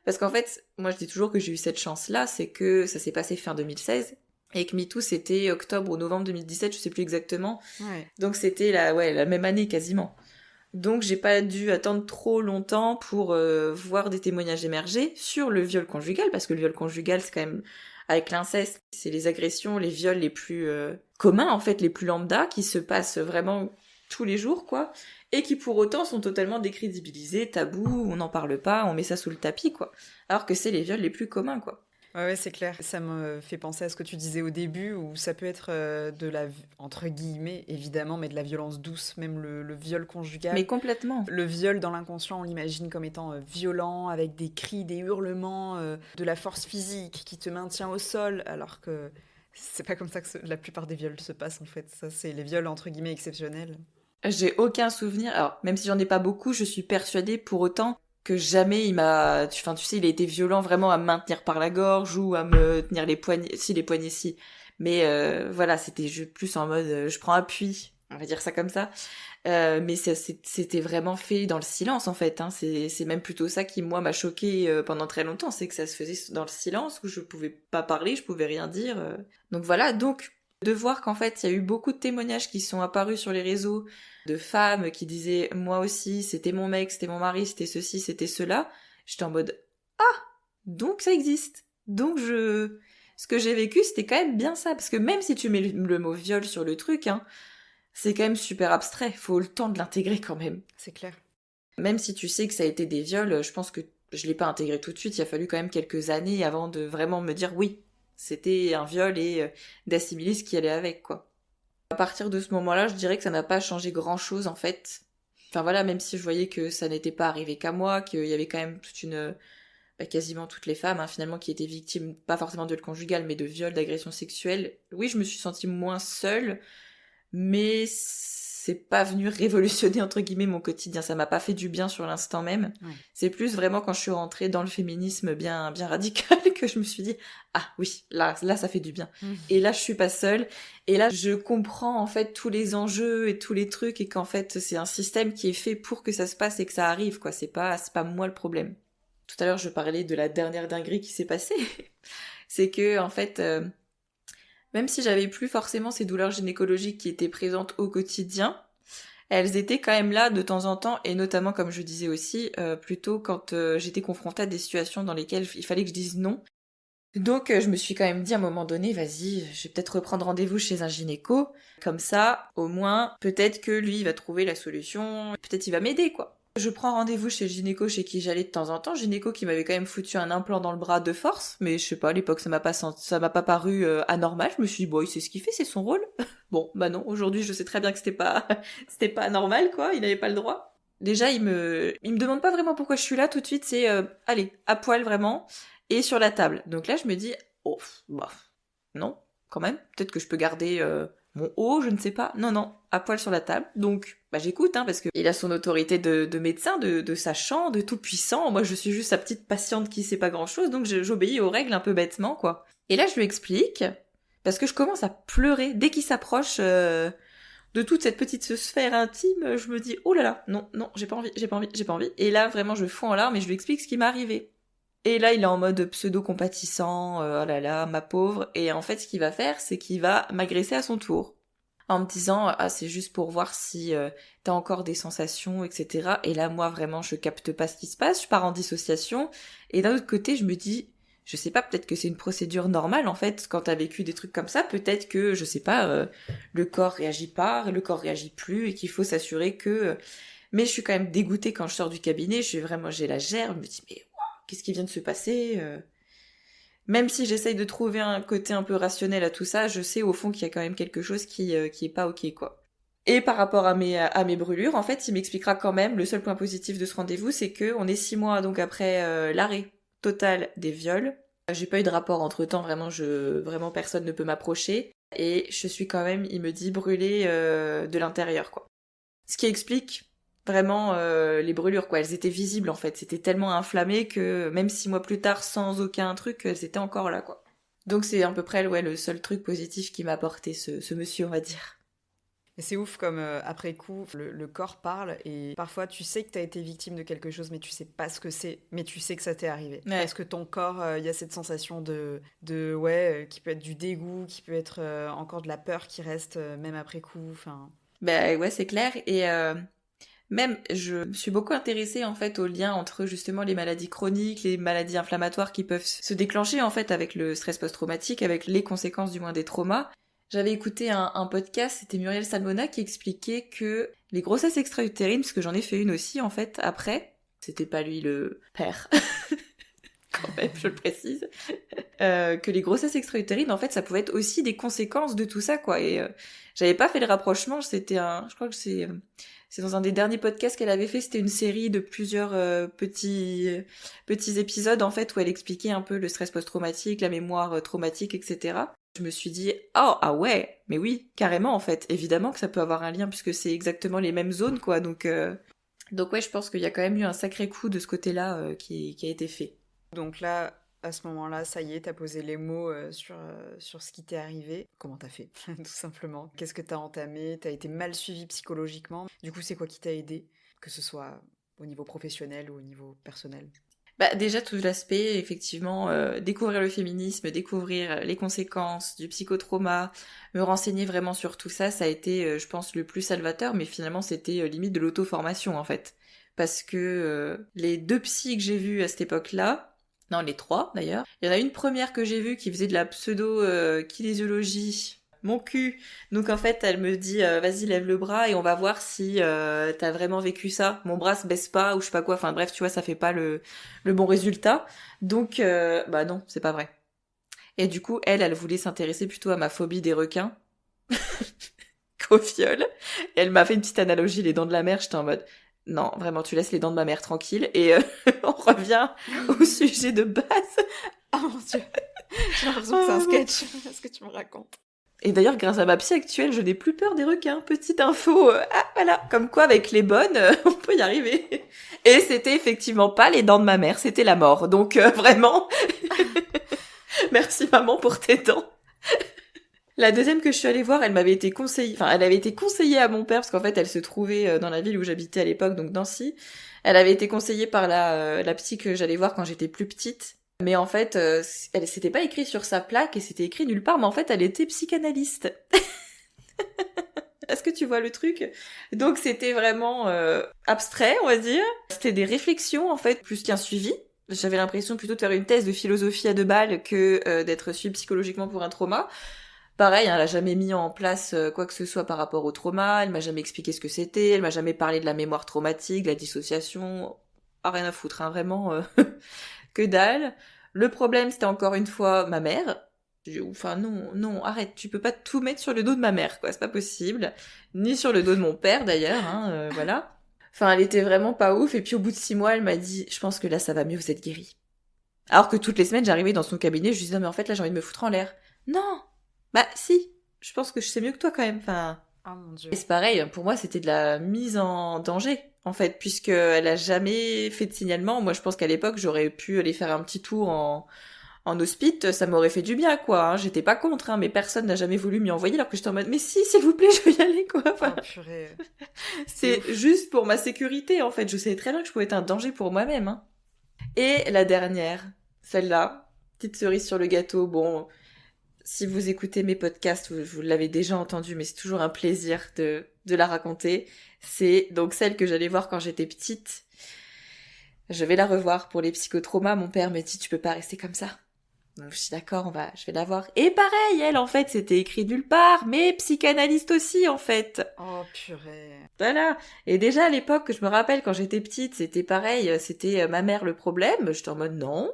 Parce qu'en fait, moi je dis toujours que j'ai eu cette chance-là, c'est que ça s'est passé fin 2016, et que MeToo c'était octobre ou novembre 2017, je sais plus exactement. Ouais. Donc c'était la même année quasiment. Donc j'ai pas dû attendre trop longtemps pour voir des témoignages émerger sur le viol conjugal, parce que le viol conjugal c'est quand même, avec l'inceste, c'est les agressions, les viols les plus communs en fait, les plus lambda, qui se passent vraiment tous les jours quoi, et qui pour autant sont totalement décrédibilisés, tabous, on n'en parle pas, on met ça sous le tapis quoi, alors que c'est les viols les plus communs quoi. Ouais, c'est clair. Ça me fait penser à ce que tu disais au début, où ça peut être de la, entre guillemets, évidemment, mais de la violence douce, même le viol conjugal. Mais complètement. Le viol dans l'inconscient, on l'imagine comme étant violent, avec des cris, des hurlements, de la force physique qui te maintient au sol, alors que c'est pas comme ça que la plupart des viols se passent en fait. Ça, c'est les viols entre guillemets exceptionnels. J'ai aucun souvenir, alors même si j'en ai pas beaucoup, je suis persuadée pour autant que jamais il m'a... Enfin, tu sais, il a été violent vraiment à me maintenir par la gorge ou à me tenir les poignets... Si, les poignets, si. Mais voilà, c'était plus en mode je prends appui, on va dire ça comme ça. Mais c'était vraiment fait dans le silence, en fait. Hein. C'est même plutôt ça qui, moi, m'a choquée pendant très longtemps. C'est que ça se faisait dans le silence, où je pouvais pas parler, je pouvais rien dire. Donc voilà, donc de voir qu'en fait, il y a eu beaucoup de témoignages qui sont apparus sur les réseaux de femmes qui disaient « Moi aussi, c'était mon mec, c'était mon mari, c'était ceci, c'était cela », j'étais en mode « Ah, donc ça existe !» Donc ce que j'ai vécu, c'était quand même bien ça. Parce que même si tu mets le mot viol sur le truc, hein, c'est quand même super abstrait. Faut le temps de l'intégrer quand même. C'est clair. Même si tu sais que ça a été des viols, je pense que je l'ai pas intégré tout de suite. Il a fallu quand même quelques années avant de vraiment me dire oui, c'était un viol et d'assimiler ce qui allait avec, quoi. À partir de ce moment-là, je dirais que ça n'a pas changé grand-chose, en fait. Enfin voilà, même si je voyais que ça n'était pas arrivé qu'à moi, qu'il y avait quand même quasiment toutes les femmes, hein, finalement, qui étaient victimes, pas forcément de viol conjugal, mais de viol, d'agression sexuelle. Oui, je me suis sentie moins seule, mais c'est pas venu révolutionner, entre guillemets, mon quotidien. Ça m'a pas fait du bien sur l'instant même. Ouais. C'est plus vraiment quand je suis rentrée dans le féminisme bien radical que je me suis dit « Ah oui, là, ça fait du bien. » Et là, je suis pas seule. Et là, je comprends, en fait, tous les enjeux et tous les trucs et qu'en fait, c'est un système qui est fait pour que ça se passe et que ça arrive, quoi. C'est pas moi le problème. Tout à l'heure, je parlais de la dernière dinguerie qui s'est passée. C'est que, en fait... même si j'avais plus forcément ces douleurs gynécologiques qui étaient présentes au quotidien, elles étaient quand même là de temps en temps, et notamment, comme je disais aussi, plutôt quand j'étais confrontée à des situations dans lesquelles il fallait que je dise non. Donc je me suis quand même dit à un moment donné, vas-y, je vais peut-être reprendre rendez-vous chez un gynéco, comme ça, au moins, peut-être que lui, il va trouver la solution, peut-être il va m'aider, quoi. Je prends rendez-vous chez le gynéco chez qui j'allais de temps en temps, gynéco qui m'avait quand même foutu un implant dans le bras de force, mais je sais pas, à l'époque ça m'a pas paru anormal, je me suis dit bon, il sait ce qu'il fait, c'est son rôle. Bon, bah non, aujourd'hui je sais très bien que c'était pas anormal quoi, il avait pas le droit. Déjà il me demande pas vraiment pourquoi je suis là tout de suite, c'est allez, à poil vraiment et sur la table. Donc là je me dis oh bah non, quand même, peut-être que je peux garder mon haut, je ne sais pas. Non, à poil sur la table. Donc, bah j'écoute, hein, parce qu'il a son autorité de médecin, de sachant, de tout puissant. Moi, je suis juste sa petite patiente qui sait pas grand-chose, donc j'obéis aux règles un peu bêtement, quoi. Et là, je lui explique, parce que je commence à pleurer. Dès qu'il s'approche de toute cette petite sphère intime, je me dis, oh là là, non, j'ai pas envie. Et là, vraiment, je fonds en larmes et je lui explique ce qui m'est arrivé. Et là, il est en mode pseudo-compatissant, oh là là, ma pauvre. Et en fait, ce qu'il va faire, c'est qu'il va m'agresser à son tour. En me disant, ah, c'est juste pour voir si t'as encore des sensations, etc. Et là, moi, vraiment, je capte pas ce qui se passe, je pars en dissociation. Et d'un autre côté, je me dis, je sais pas, peut-être que c'est une procédure normale, en fait, quand t'as vécu des trucs comme ça. Peut-être que, je sais pas, le corps réagit pas, le corps réagit plus, et qu'il faut s'assurer que... Mais je suis quand même dégoûtée quand je sors du cabinet, j'ai la gerbe, je me dis, mais... qu'est-ce qui vient de se passer Même si j'essaye de trouver un côté un peu rationnel à tout ça, je sais au fond qu'il y a quand même quelque chose qui est pas ok, quoi. Et par rapport à mes brûlures, en fait, il m'expliquera quand même, le seul point positif de ce rendez-vous, c'est que on est 6 mois donc après l'arrêt total des viols. J'ai pas eu de rapport entre-temps, vraiment personne ne peut m'approcher. Et je suis quand même, il me dit, brûlée de l'intérieur, quoi. Ce qui explique vraiment les brûlures, quoi. Elles étaient visibles, en fait. C'était tellement inflammé que même 6 mois plus tard, sans aucun truc, elles étaient encore là, quoi. Donc c'est à peu près le seul truc positif qui m'a apporté ce monsieur, on va dire. Et c'est ouf comme après coup, le corps parle et parfois tu sais que tu as été victime de quelque chose mais tu sais pas ce que c'est, mais tu sais que ça t'est arrivé. Ouais. Parce que ton corps, il y a cette sensation qui peut être du dégoût, qui peut être encore de la peur qui reste même après coup. Enfin, Ben ouais, c'est clair. Et même, je me suis beaucoup intéressée en fait au lien entre justement les maladies chroniques, les maladies inflammatoires qui peuvent se déclencher en fait avec le stress post-traumatique, avec les conséquences du moins des traumas. J'avais écouté un podcast, c'était Muriel Salmona qui expliquait que les grossesses extra-utérines, parce que j'en ai fait une aussi en fait après, c'était pas lui le père, quand même je le précise, que les grossesses extra-utérines en fait ça pouvait être aussi des conséquences de tout ça quoi. Et j'avais pas fait le rapprochement, je crois que c'est dans un des derniers podcasts qu'elle avait fait, c'était une série de plusieurs petits épisodes en fait où elle expliquait un peu le stress post-traumatique, la mémoire traumatique, etc. Je me suis dit, oh, ah ouais, mais oui, carrément en fait, évidemment que ça peut avoir un lien puisque c'est exactement les mêmes zones quoi, donc ouais, je pense qu'il y a quand même eu un sacré coup de ce côté-là qui a été fait. donc là, à ce moment-là, ça y est, t'as posé les mots sur ce qui t'est arrivé. Comment t'as fait, tout simplement? Qu'est-ce que t'as entamé? T'as été mal suivi psychologiquement. Du coup, c'est quoi qui t'a aidé? Que ce soit au niveau professionnel ou au niveau personnel. Bah déjà tout l'aspect, effectivement, découvrir le féminisme, découvrir les conséquences du psychotrauma, me renseigner vraiment sur tout ça, ça a été, je pense, le plus salvateur, mais finalement c'était limite de l'auto-formation en fait. Parce que les 2 psys que j'ai vus à cette époque-là, non les 3 d'ailleurs, il y en a une première que j'ai vue qui faisait de la pseudo-kinésiologie, mon cul. Donc en fait, elle me dit vas-y lève le bras et on va voir si t'as vraiment vécu ça. Mon bras se baisse pas ou je sais pas quoi. Enfin bref, tu vois, ça fait pas le bon résultat. Donc bah non, c'est pas vrai. Et du coup, elle voulait s'intéresser plutôt à ma phobie des requins qu'au viol. Et elle m'a fait une petite analogie, les dents de la mer. J'étais en mode non, vraiment, tu laisses les dents de ma mère tranquilles. Et on revient au sujet de base. Oh mon Dieu, j'ai l'impression que c'est un sketch, ce que tu me racontes. Et d'ailleurs, grâce à ma psy actuelle, je n'ai plus peur des requins. Petite info, voilà. Comme quoi, avec les bonnes, on peut y arriver. Et c'était effectivement pas les dents de ma mère, c'était la mort. Donc vraiment, merci maman pour tes dents. La deuxième que je suis allée voir, elle avait été conseillée à mon père, parce qu'en fait, elle se trouvait dans la ville où j'habitais à l'époque, donc Nancy. Elle avait été conseillée par la psy que j'allais voir quand j'étais plus petite. Mais en fait, elle s'était pas écrit sur sa plaque et c'était écrit nulle part, mais en fait, elle était psychanalyste. Est-ce que tu vois le truc? Donc c'était vraiment abstrait, on va dire. C'était des réflexions, en fait, plus qu'un suivi. J'avais l'impression plutôt de faire une thèse de philosophie à 2 balles que d'être suivi psychologiquement pour un trauma. Pareil, elle a jamais mis en place quoi que ce soit par rapport au trauma, elle m'a jamais expliqué ce que c'était, elle m'a jamais parlé de la mémoire traumatique, de la dissociation, rien à foutre, hein, vraiment... que dalle. Le problème, c'était encore une fois ma mère. Enfin, non, arrête, tu peux pas tout mettre sur le dos de ma mère, quoi, c'est pas possible. Ni sur le dos de mon père, d'ailleurs, hein, voilà. Enfin, elle était vraiment pas ouf, et puis au bout de 6 mois, elle m'a dit, je pense que là, ça va mieux, vous êtes guérie. Alors que toutes les semaines, j'arrivais dans son cabinet, je lui disais, non, mais en fait, là, j'ai envie de me foutre en l'air. Non! Bah, si, je pense que je sais mieux que toi, quand même, enfin... Oh mon Dieu. Et c'est pareil, pour moi, c'était de la mise en danger, en fait, puisqu'elle a jamais fait de signalement. Moi, je pense qu'à l'époque, j'aurais pu aller faire un petit tour en hospice, ça m'aurait fait du bien, quoi. Hein. J'étais pas contre, hein, mais personne n'a jamais voulu m'y envoyer, alors que j'étais en mode, mais si, s'il vous plaît, je veux y aller, quoi. Enfin, Oh purée. c'est juste pour ma sécurité, en fait. Je savais très bien que je pouvais être un danger pour moi-même. Hein. Et la dernière, celle-là, petite cerise sur le gâteau, bon... Si vous écoutez mes podcasts, vous l'avez déjà entendu, mais c'est toujours un plaisir de la raconter. C'est donc celle que j'allais voir quand j'étais petite. Je vais la revoir pour les psychotraumas. Mon père me dit, tu peux pas rester comme ça. Donc je suis d'accord, je vais la voir. Et pareil, elle, en fait, c'était écrit nulle part, mais psychanalyste aussi, en fait. Oh purée. Voilà. Et déjà, à l'époque, je me rappelle, quand j'étais petite, c'était pareil, c'était ma mère le problème. J'étais en mode, non,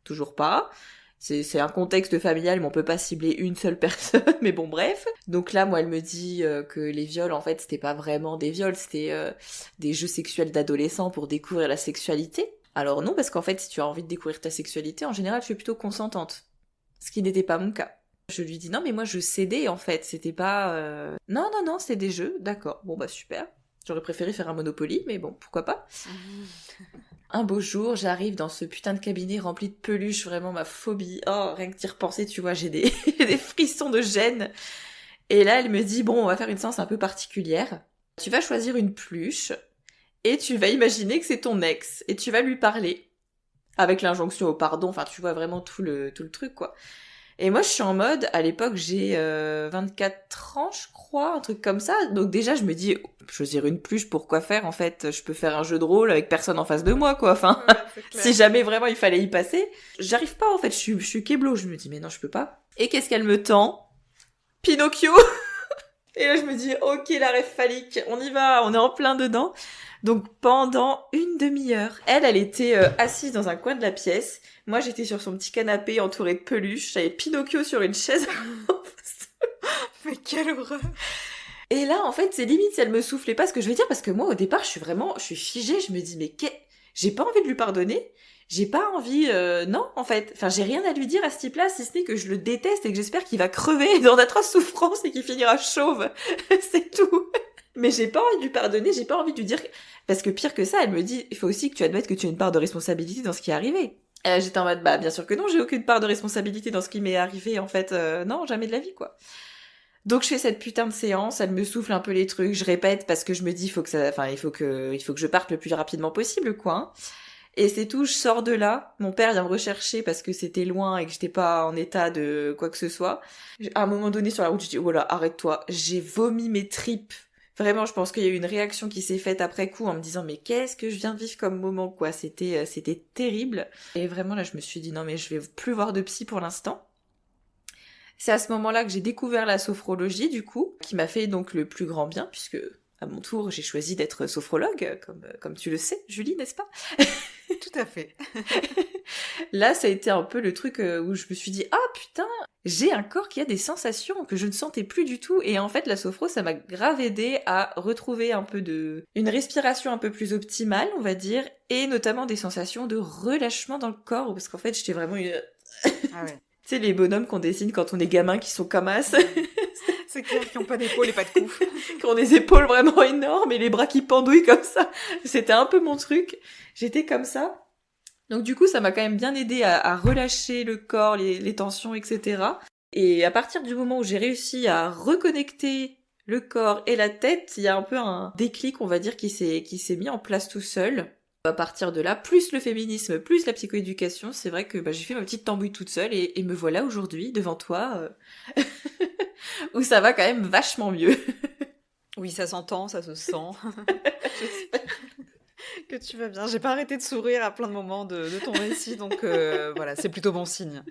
toujours pas. C'est un contexte familial, mais on peut pas cibler une seule personne, mais bon, bref. Donc là, moi, elle me dit que les viols, en fait, c'était pas vraiment des viols, c'était des jeux sexuels d'adolescents pour découvrir la sexualité. Alors non, parce qu'en fait, si tu as envie de découvrir ta sexualité, en général, tu es plutôt consentante. Ce qui n'était pas mon cas. Je lui dis non, mais moi, je cédais, en fait, c'était pas... Non, c'est des jeux, d'accord. Bon, bah super. J'aurais préféré faire un Monopoly, mais bon, pourquoi pas. Un beau jour, j'arrive dans ce putain de cabinet rempli de peluches, vraiment ma phobie. Oh, rien que d'y repenser, tu vois, j'ai des frissons de gêne. Et là, elle me dit, bon, on va faire une séance un peu particulière. Tu vas choisir une pluche et tu vas imaginer que c'est ton ex et tu vas lui parler. Avec l'injonction au pardon, enfin, tu vois vraiment tout le truc, quoi. Et moi, je suis en mode, à l'époque, j'ai 24 ans, je crois, un truc comme ça. Donc déjà, je me dis, choisir une pluche, pourquoi faire, en fait? Je peux faire un jeu de rôle avec personne en face de moi, quoi. Enfin, si jamais vraiment il fallait y passer. J'arrive pas, en fait, je suis kéblo. Je me dis, mais non, je peux pas. Et qu'est-ce qu'elle me tend? Pinocchio. Et là, je me dis, ok, la rêve phallique, on y va, on est en plein dedans. Donc pendant une demi-heure, elle était assise dans un coin de la pièce. Moi, j'étais sur son petit canapé entouré de peluches. J'avais Pinocchio sur une chaise. Mais quelle horreur! Et là, en fait, c'est limite si elle me soufflait pas ce que je veux dire, parce que moi, au départ, je suis figée. Je me dis, mais j'ai pas envie de lui pardonner. J'ai pas envie, non, en fait. Enfin, j'ai rien à lui dire à ce type-là, si ce n'est que je le déteste et que j'espère qu'il va crever dans d'atroces souffrances et qu'il finira chauve. C'est tout. Mais j'ai pas envie de lui pardonner, j'ai pas envie de lui dire... Parce que pire que ça, elle me dit, il faut aussi que tu admettes que tu as une part de responsabilité dans ce qui est arrivé. Et là, j'étais en mode, bah, bien sûr que non, j'ai aucune part de responsabilité dans ce qui m'est arrivé, en fait, non, jamais de la vie, quoi. Donc je fais cette putain de séance, elle me souffle un peu les trucs, je répète parce que je me dis, il faut que je parte le plus rapidement possible, quoi. Hein. Et c'est tout, je sors de là, mon père vient me rechercher parce que c'était loin et que j'étais pas en état de quoi que ce soit. À un moment donné sur la route, je dis, oh là, arrête-toi, j'ai vomi mes tripes. Vraiment, je pense qu'il y a eu une réaction qui s'est faite après coup en me disant, mais qu'est-ce que je viens de vivre comme moment, quoi. C'était terrible. Et vraiment, là, je me suis dit, non, mais je vais plus voir de psy pour l'instant. C'est à ce moment-là que j'ai découvert la sophrologie, du coup, qui m'a fait donc le plus grand bien, puisque, à mon tour, j'ai choisi d'être sophrologue, comme tu le sais, Julie, n'est-ce pas? Tout à fait. Là, ça a été un peu le truc où je me suis dit, ah putain, j'ai un corps qui a des sensations que je ne sentais plus du tout. Et en fait, la sophro, ça m'a grave aidé à retrouver un peu une respiration un peu plus optimale, on va dire, et notamment des sensations de relâchement dans le corps, parce qu'en fait, j'étais vraiment Ah ouais. Tu sais, les bonhommes qu'on dessine quand on est gamin qui sont comme as. C'est clair, qui n'ont pas d'épaule et pas de cou. Qui ont des épaules vraiment énormes et les bras qui pendouillent comme ça. C'était un peu mon truc. J'étais comme ça. Donc du coup, ça m'a quand même bien aidé à relâcher le corps, les tensions, etc. Et à partir du moment où j'ai réussi à reconnecter le corps et la tête, il y a un peu un déclic, on va dire, qui s'est mis en place tout seul. À partir de là, plus le féminisme, plus la psychoéducation, c'est vrai que j'ai fait ma petite tambouille toute seule et me voilà aujourd'hui devant toi, où ça va quand même vachement mieux. Oui, ça s'entend, ça se sent. J'espère que tu vas bien. J'ai pas arrêté de sourire à plein de moments de ton récit, donc voilà, c'est plutôt bon signe.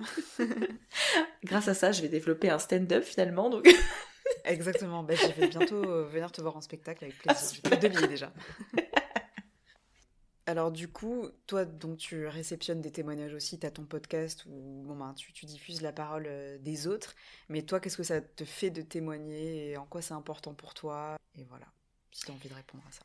Grâce à ça, je vais développer un stand-up finalement, donc... Exactement, je vais bientôt venir te voir en spectacle avec plaisir. J'ai pris 2 billets déjà. Alors du coup, toi, donc tu réceptionnes des témoignages aussi, tu as ton podcast où tu diffuses la parole des autres, mais toi, qu'est-ce que ça te fait de témoigner et en quoi c'est important pour toi? Et voilà, si tu as envie de répondre à ça.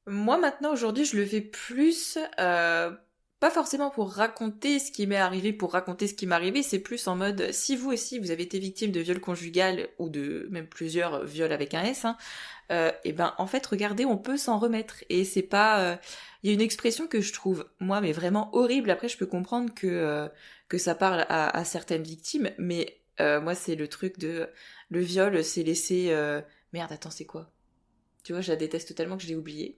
Moi maintenant, aujourd'hui, je le fais plus, pas forcément pour raconter ce qui m'est arrivé, pour raconter ce qui m'est arrivé, c'est plus en mode, si vous aussi, vous avez été victime de viol conjugal ou de même plusieurs viols avec un S, hein, et en fait, regardez, on peut s'en remettre. Et c'est pas... Il y a une expression que je trouve, moi, mais vraiment horrible. Après, je peux comprendre que ça parle à certaines victimes, mais moi, c'est le truc de... Le viol, c'est laisser... Merde, attends, c'est quoi? Tu vois, je la déteste tellement que je l'ai oublié.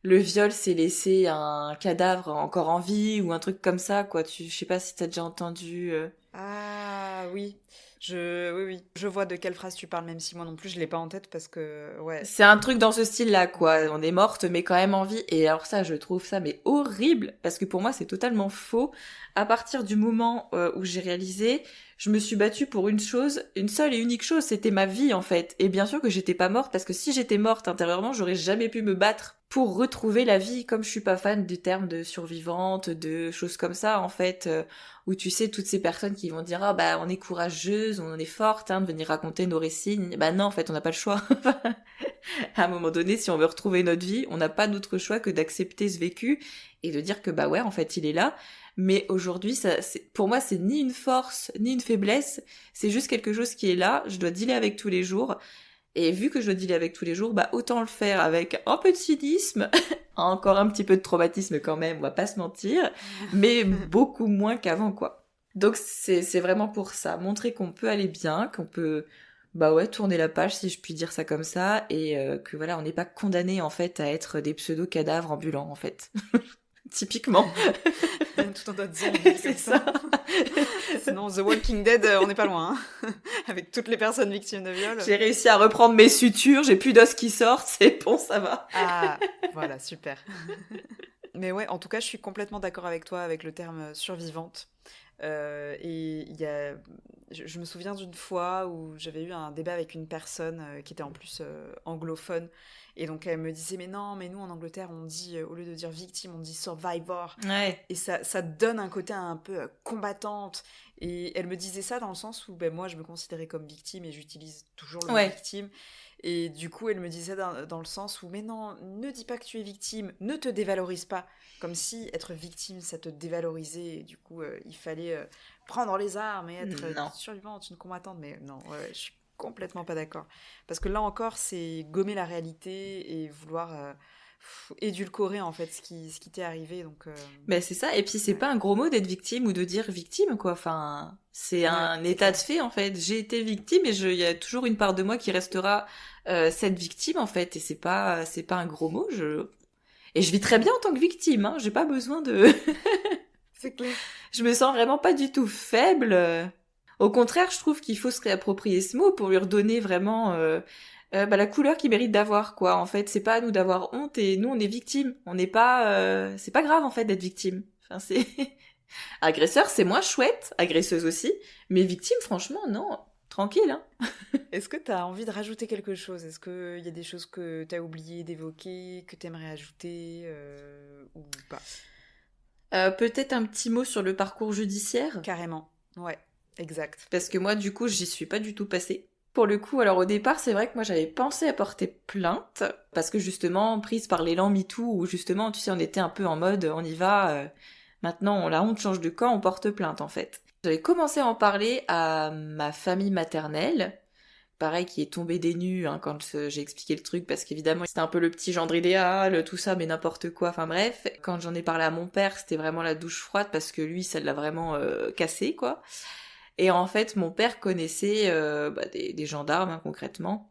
Le viol, c'est laisser un cadavre encore en vie ou un truc comme ça, quoi. Je sais pas si t'as déjà entendu... Ah oui. Oui. Je vois de quelle phrase tu parles, même si moi non plus je l'ai pas en tête parce que, ouais. C'est un truc dans ce style-là, quoi. On est morte, mais quand même en vie. Et alors ça, je trouve ça, mais horrible, parce que pour moi, c'est totalement faux. À partir du moment où j'ai réalisé, je me suis battue pour une chose, une seule et unique chose, c'était ma vie, en fait. Et bien sûr que j'étais pas morte, parce que si j'étais morte intérieurement, j'aurais jamais pu me battre pour retrouver la vie, comme je suis pas fan du terme de survivante, de choses comme ça, en fait, où tu sais, toutes ces personnes qui vont dire, on est courageuse, on est forte, de venir raconter nos récits. Non, en fait, on n'a pas le choix. À un moment donné, si on veut retrouver notre vie, on n'a pas d'autre choix que d'accepter ce vécu et de dire que, ouais, en fait, il est là. Mais aujourd'hui, pour moi, c'est ni une force, ni une faiblesse, c'est juste quelque chose qui est là, je dois dealer avec tous les jours. Et vu que je dois dealer avec tous les jours, autant le faire avec un peu de cynisme, encore un petit peu de traumatisme quand même, on va pas se mentir, mais beaucoup moins qu'avant, quoi. Donc c'est vraiment pour ça, montrer qu'on peut aller bien, bah ouais, tourner la page, si je puis dire ça comme ça, et que voilà, on n'est pas condamné en fait à être des pseudo-cadavres ambulants en fait. Typiquement. Tout en tas de zombies C'est comme ça. Sinon, The Walking Dead, on n'est pas loin. Hein. Avec toutes les personnes victimes de viol. J'ai réussi à reprendre mes sutures, j'ai plus d'os qui sortent, c'est bon, ça va. Ah, voilà, super. Mais ouais, en tout cas, je suis complètement d'accord avec toi avec le terme survivante. Et je me souviens d'une fois où j'avais eu un débat avec une personne qui était en plus anglophone. Et donc elle me disait, mais non, mais nous en Angleterre, on dit, au lieu de dire victime, on dit survivor. Ouais. Et ça donne un côté un peu combattante. Et elle me disait ça dans le sens où ben, moi, je me considérais comme victime et j'utilise toujours le mot Ouais. victime. Et du coup, elle me disait dans le sens où, mais non, ne dis pas que tu es victime, ne te dévalorise pas. Comme si être victime, ça te dévalorisait. Et du coup, il fallait prendre les armes et être Non. survivante, une combattante. Mais non, ouais, je suis complètement pas d'accord. Parce que là encore, c'est gommer la réalité et vouloir édulcorer en fait ce qui t'est arrivé. Donc, Ben c'est ça, et puis c'est pas un gros mot d'être victime ou de dire victime, quoi. Enfin, c'est un état de fait, en fait. J'ai été victime et il y a toujours une part de moi qui restera cette victime, en fait. Et c'est pas un gros mot. Et je vis très bien en tant que victime, hein. J'ai pas besoin de... c'est clair. Je me sens vraiment pas du tout faible. Au contraire, je trouve qu'il faut se réapproprier ce mot pour lui redonner vraiment la couleur qu'il mérite d'avoir, quoi. En fait, c'est pas à nous d'avoir honte et nous, on est victime. On n'est pas... c'est pas grave, en fait, d'être victime. Enfin, c'est... Agresseur, c'est moins chouette. Agresseuse aussi. Mais victime, franchement, non. Tranquille, hein. Est-ce que tu as envie de rajouter quelque chose? Est-ce qu'il y a des choses que tu as oublié d'évoquer, que tu aimerais ajouter ou pas? Peut-être un petit mot sur le parcours judiciaire. Carrément, ouais, exact. Parce que moi, du coup, j'y suis pas du tout passée. Pour le coup, alors au départ, c'est vrai que moi j'avais pensé à porter plainte, parce que justement, prise par l'élan MeToo, où justement, tu sais, on était un peu en mode, on y va, maintenant la honte change de camp, on porte plainte en fait. J'avais commencé à en parler à ma famille maternelle, pareil, qui est tombée des nues hein, quand j'ai expliqué le truc, parce qu'évidemment, c'était un peu le petit gendre idéal, tout ça, mais n'importe quoi, enfin bref. Quand j'en ai parlé à mon père, c'était vraiment la douche froide, parce que lui, ça l'a vraiment cassé, quoi. Et en fait, mon père connaissait des gendarmes, hein, concrètement.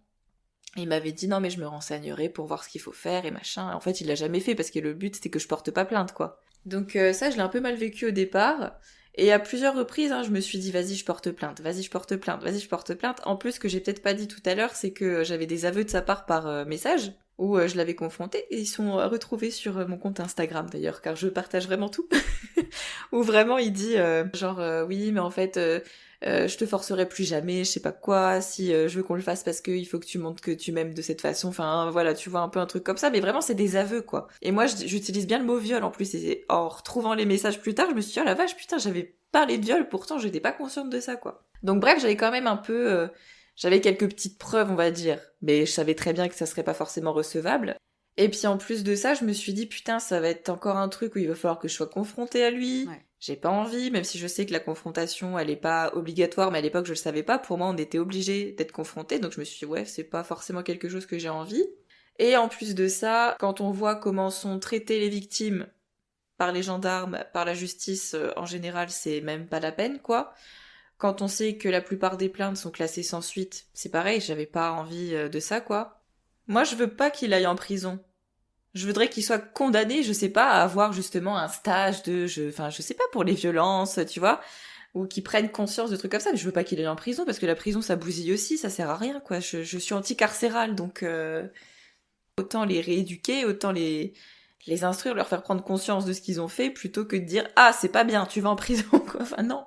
Et il m'avait dit, non mais je me renseignerai pour voir ce qu'il faut faire et machin. En fait, il l'a jamais fait, parce que le but, c'était que je porte pas plainte, quoi. Donc ça, je l'ai un peu mal vécu au départ. Et à plusieurs reprises, hein, je me suis dit, vas-y, je porte plainte, vas-y, je porte plainte, vas-y, je porte plainte. En plus, ce que j'ai peut-être pas dit tout à l'heure, c'est que j'avais des aveux de sa part par message, où je l'avais confronté, et ils sont retrouvés sur mon compte Instagram d'ailleurs, car je partage vraiment tout. Où vraiment il dit, oui, mais en fait, je te forcerai plus jamais, je sais pas quoi, si je veux qu'on le fasse parce qu'il faut que tu montres que tu m'aimes de cette façon, enfin voilà, tu vois un peu un truc comme ça, mais vraiment c'est des aveux quoi. Et moi j'utilise bien le mot viol en plus, et en retrouvant les messages plus tard, je me suis dit, oh la vache, putain, j'avais parlé de viol, pourtant j'étais pas consciente de ça quoi. Donc bref, j'avais quand même un peu... j'avais quelques petites preuves, on va dire, mais je savais très bien que ça serait pas forcément recevable. Et puis en plus de ça, je me suis dit, putain, ça va être encore un truc où il va falloir que je sois confrontée à lui. Ouais. J'ai pas envie, même si je sais que la confrontation, elle est pas obligatoire, mais à l'époque, je le savais pas. Pour moi, on était obligés d'être confrontés, donc je me suis dit, ouais, c'est pas forcément quelque chose que j'ai envie. Et en plus de ça, quand on voit comment sont traitées les victimes par les gendarmes, par la justice, en général, c'est même pas la peine, quoi. Quand on sait que la plupart des plaintes sont classées sans suite, c'est pareil, j'avais pas envie de ça, quoi. Moi, je veux pas qu'il aille en prison. Je voudrais qu'il soit condamné, je sais pas, à avoir justement un stage je sais pas, pour les violences, tu vois, ou qu'il prenne conscience de trucs comme ça, mais je veux pas qu'il aille en prison, parce que la prison, ça bousille aussi, ça sert à rien, quoi. Je suis anti-carcérale, donc autant les rééduquer, autant les instruire, leur faire prendre conscience de ce qu'ils ont fait, plutôt que de dire « Ah, c'est pas bien, tu vas en prison », quoi. Enfin, non.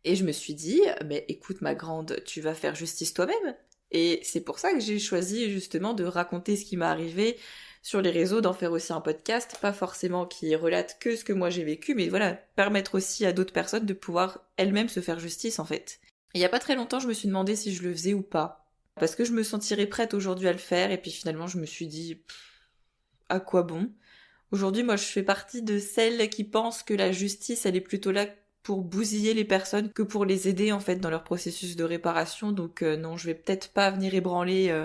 Et je me suis dit, mais écoute ma grande, tu vas faire justice toi-même. Et c'est pour ça que j'ai choisi justement de raconter ce qui m'est arrivé sur les réseaux, d'en faire aussi un podcast, pas forcément qui relate que ce que moi j'ai vécu, mais voilà, permettre aussi à d'autres personnes de pouvoir elles-mêmes se faire justice en fait. Et il y a pas très longtemps, je me suis demandé si je le faisais ou pas, parce que je me sentirais prête aujourd'hui à le faire, et puis finalement je me suis dit, à quoi bon? Aujourd'hui, moi je fais partie de celles qui pensent que la justice, elle est plutôt là pour bousiller les personnes que pour les aider en fait dans leur processus de réparation, donc non, je vais peut-être pas venir ébranler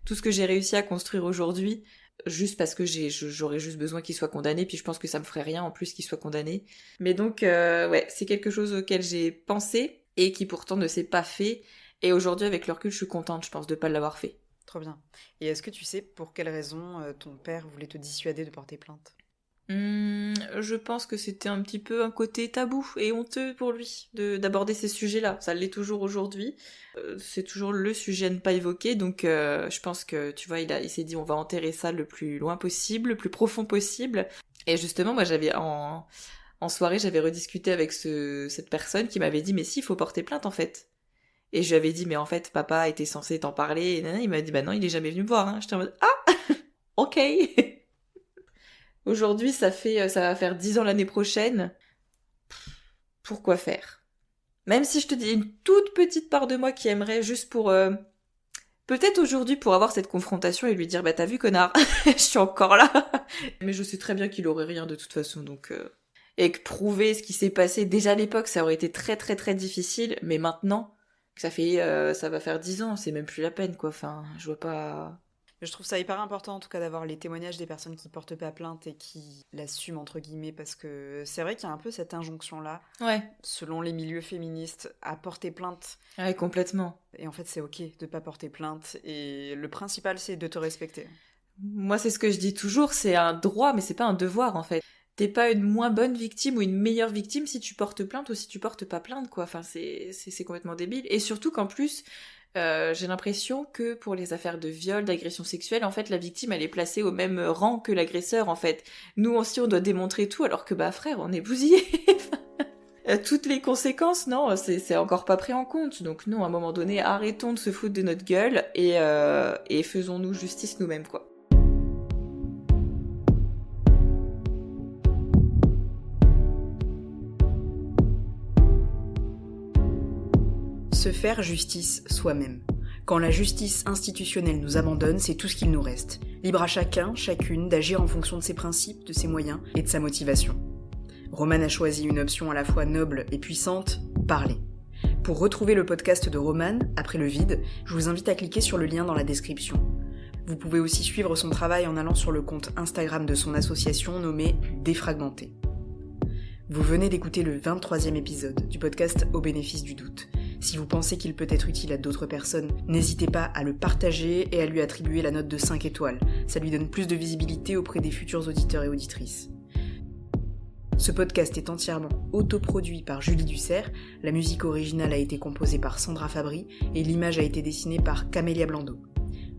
tout ce que j'ai réussi à construire aujourd'hui, juste parce que j'aurais juste besoin qu'il soit condamné, puis je pense que ça me ferait rien en plus qu'il soit condamné. Mais donc, ouais, c'est quelque chose auquel j'ai pensé, et qui pourtant ne s'est pas fait, Et aujourd'hui, avec le recul, je suis contente, je pense, de pas l'avoir fait. Trop bien. Et est-ce que tu sais pour quelle raison ton père voulait te dissuader de porter plainte? Je pense que c'était un petit peu un côté tabou et honteux pour lui d'aborder ces sujets-là. Ça l'est toujours aujourd'hui. C'est toujours le sujet à ne pas évoquer, donc je pense que, tu vois, il s'est dit on va enterrer ça le plus loin possible, le plus profond possible. Et justement, moi en soirée, j'avais rediscuté avec cette personne qui m'avait dit mais si, il faut porter plainte en fait. Et je lui avais dit mais en fait, papa était censé t'en parler, et il m'a dit bah non, il est jamais venu me voir. J'étais en mode ah ok. Aujourd'hui, ça va faire 10 ans l'année prochaine. Pourquoi faire? Même si je te dis une toute petite part de moi qui aimerait juste pour... peut-être aujourd'hui pour avoir cette confrontation et lui dire bah t'as vu connard, je suis encore là. Mais je sais très bien qu'il aurait rien de toute façon, donc... Et que prouver ce qui s'est passé, déjà à l'époque ça aurait été très très très difficile, mais maintenant, ça va faire 10 ans, c'est même plus la peine quoi, enfin, je vois pas... Je trouve ça hyper important en tout cas d'avoir les témoignages des personnes qui portent pas plainte et qui l'assument entre guillemets, parce que c'est vrai qu'il y a un peu cette injonction-là, Ouais. selon les milieux féministes, à porter plainte. Ouais, complètement. Et en fait c'est ok de pas porter plainte et le principal c'est de te respecter. Moi c'est ce que je dis toujours, c'est un droit mais c'est pas un devoir en fait. T'es pas une moins bonne victime ou une meilleure victime si tu portes plainte ou si tu portes pas plainte quoi, enfin c'est complètement débile. Et surtout qu'en plus... j'ai l'impression que pour les affaires de viol, d'agression sexuelle, en fait, la victime, elle est placée au même rang que l'agresseur, en fait. Nous aussi, on doit démontrer tout, alors que, bah, frère, on est bousillés. Toutes les conséquences, non, c'est encore pas pris en compte. Donc, non, à un moment donné, arrêtons de se foutre de notre gueule et faisons-nous justice nous-mêmes, quoi. Se faire justice soi-même. Quand la justice institutionnelle nous abandonne, c'est tout ce qu'il nous reste. Libre à chacun, chacune, d'agir en fonction de ses principes, de ses moyens et de sa motivation. Romane a choisi une option à la fois noble et puissante, parler. Pour retrouver le podcast de Romane, Après le vide, je vous invite à cliquer sur le lien dans la description. Vous pouvez aussi suivre son travail en allant sur le compte Instagram de son association nommé Défragmenté. Vous venez d'écouter le 23e épisode du podcast Au bénéfice du doute. Si vous pensez qu'il peut être utile à d'autres personnes, n'hésitez pas à le partager et à lui attribuer la note de 5 étoiles. Ça lui donne plus de visibilité auprès des futurs auditeurs et auditrices. Ce podcast est entièrement autoproduit par Julie Dussert, la musique originale a été composée par Sandra Fabry et l'image a été dessinée par Camélia Blando.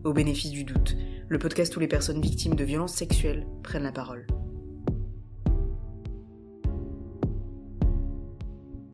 Au bénéfice du doute, le podcast où les personnes victimes de violences sexuelles prennent la parole.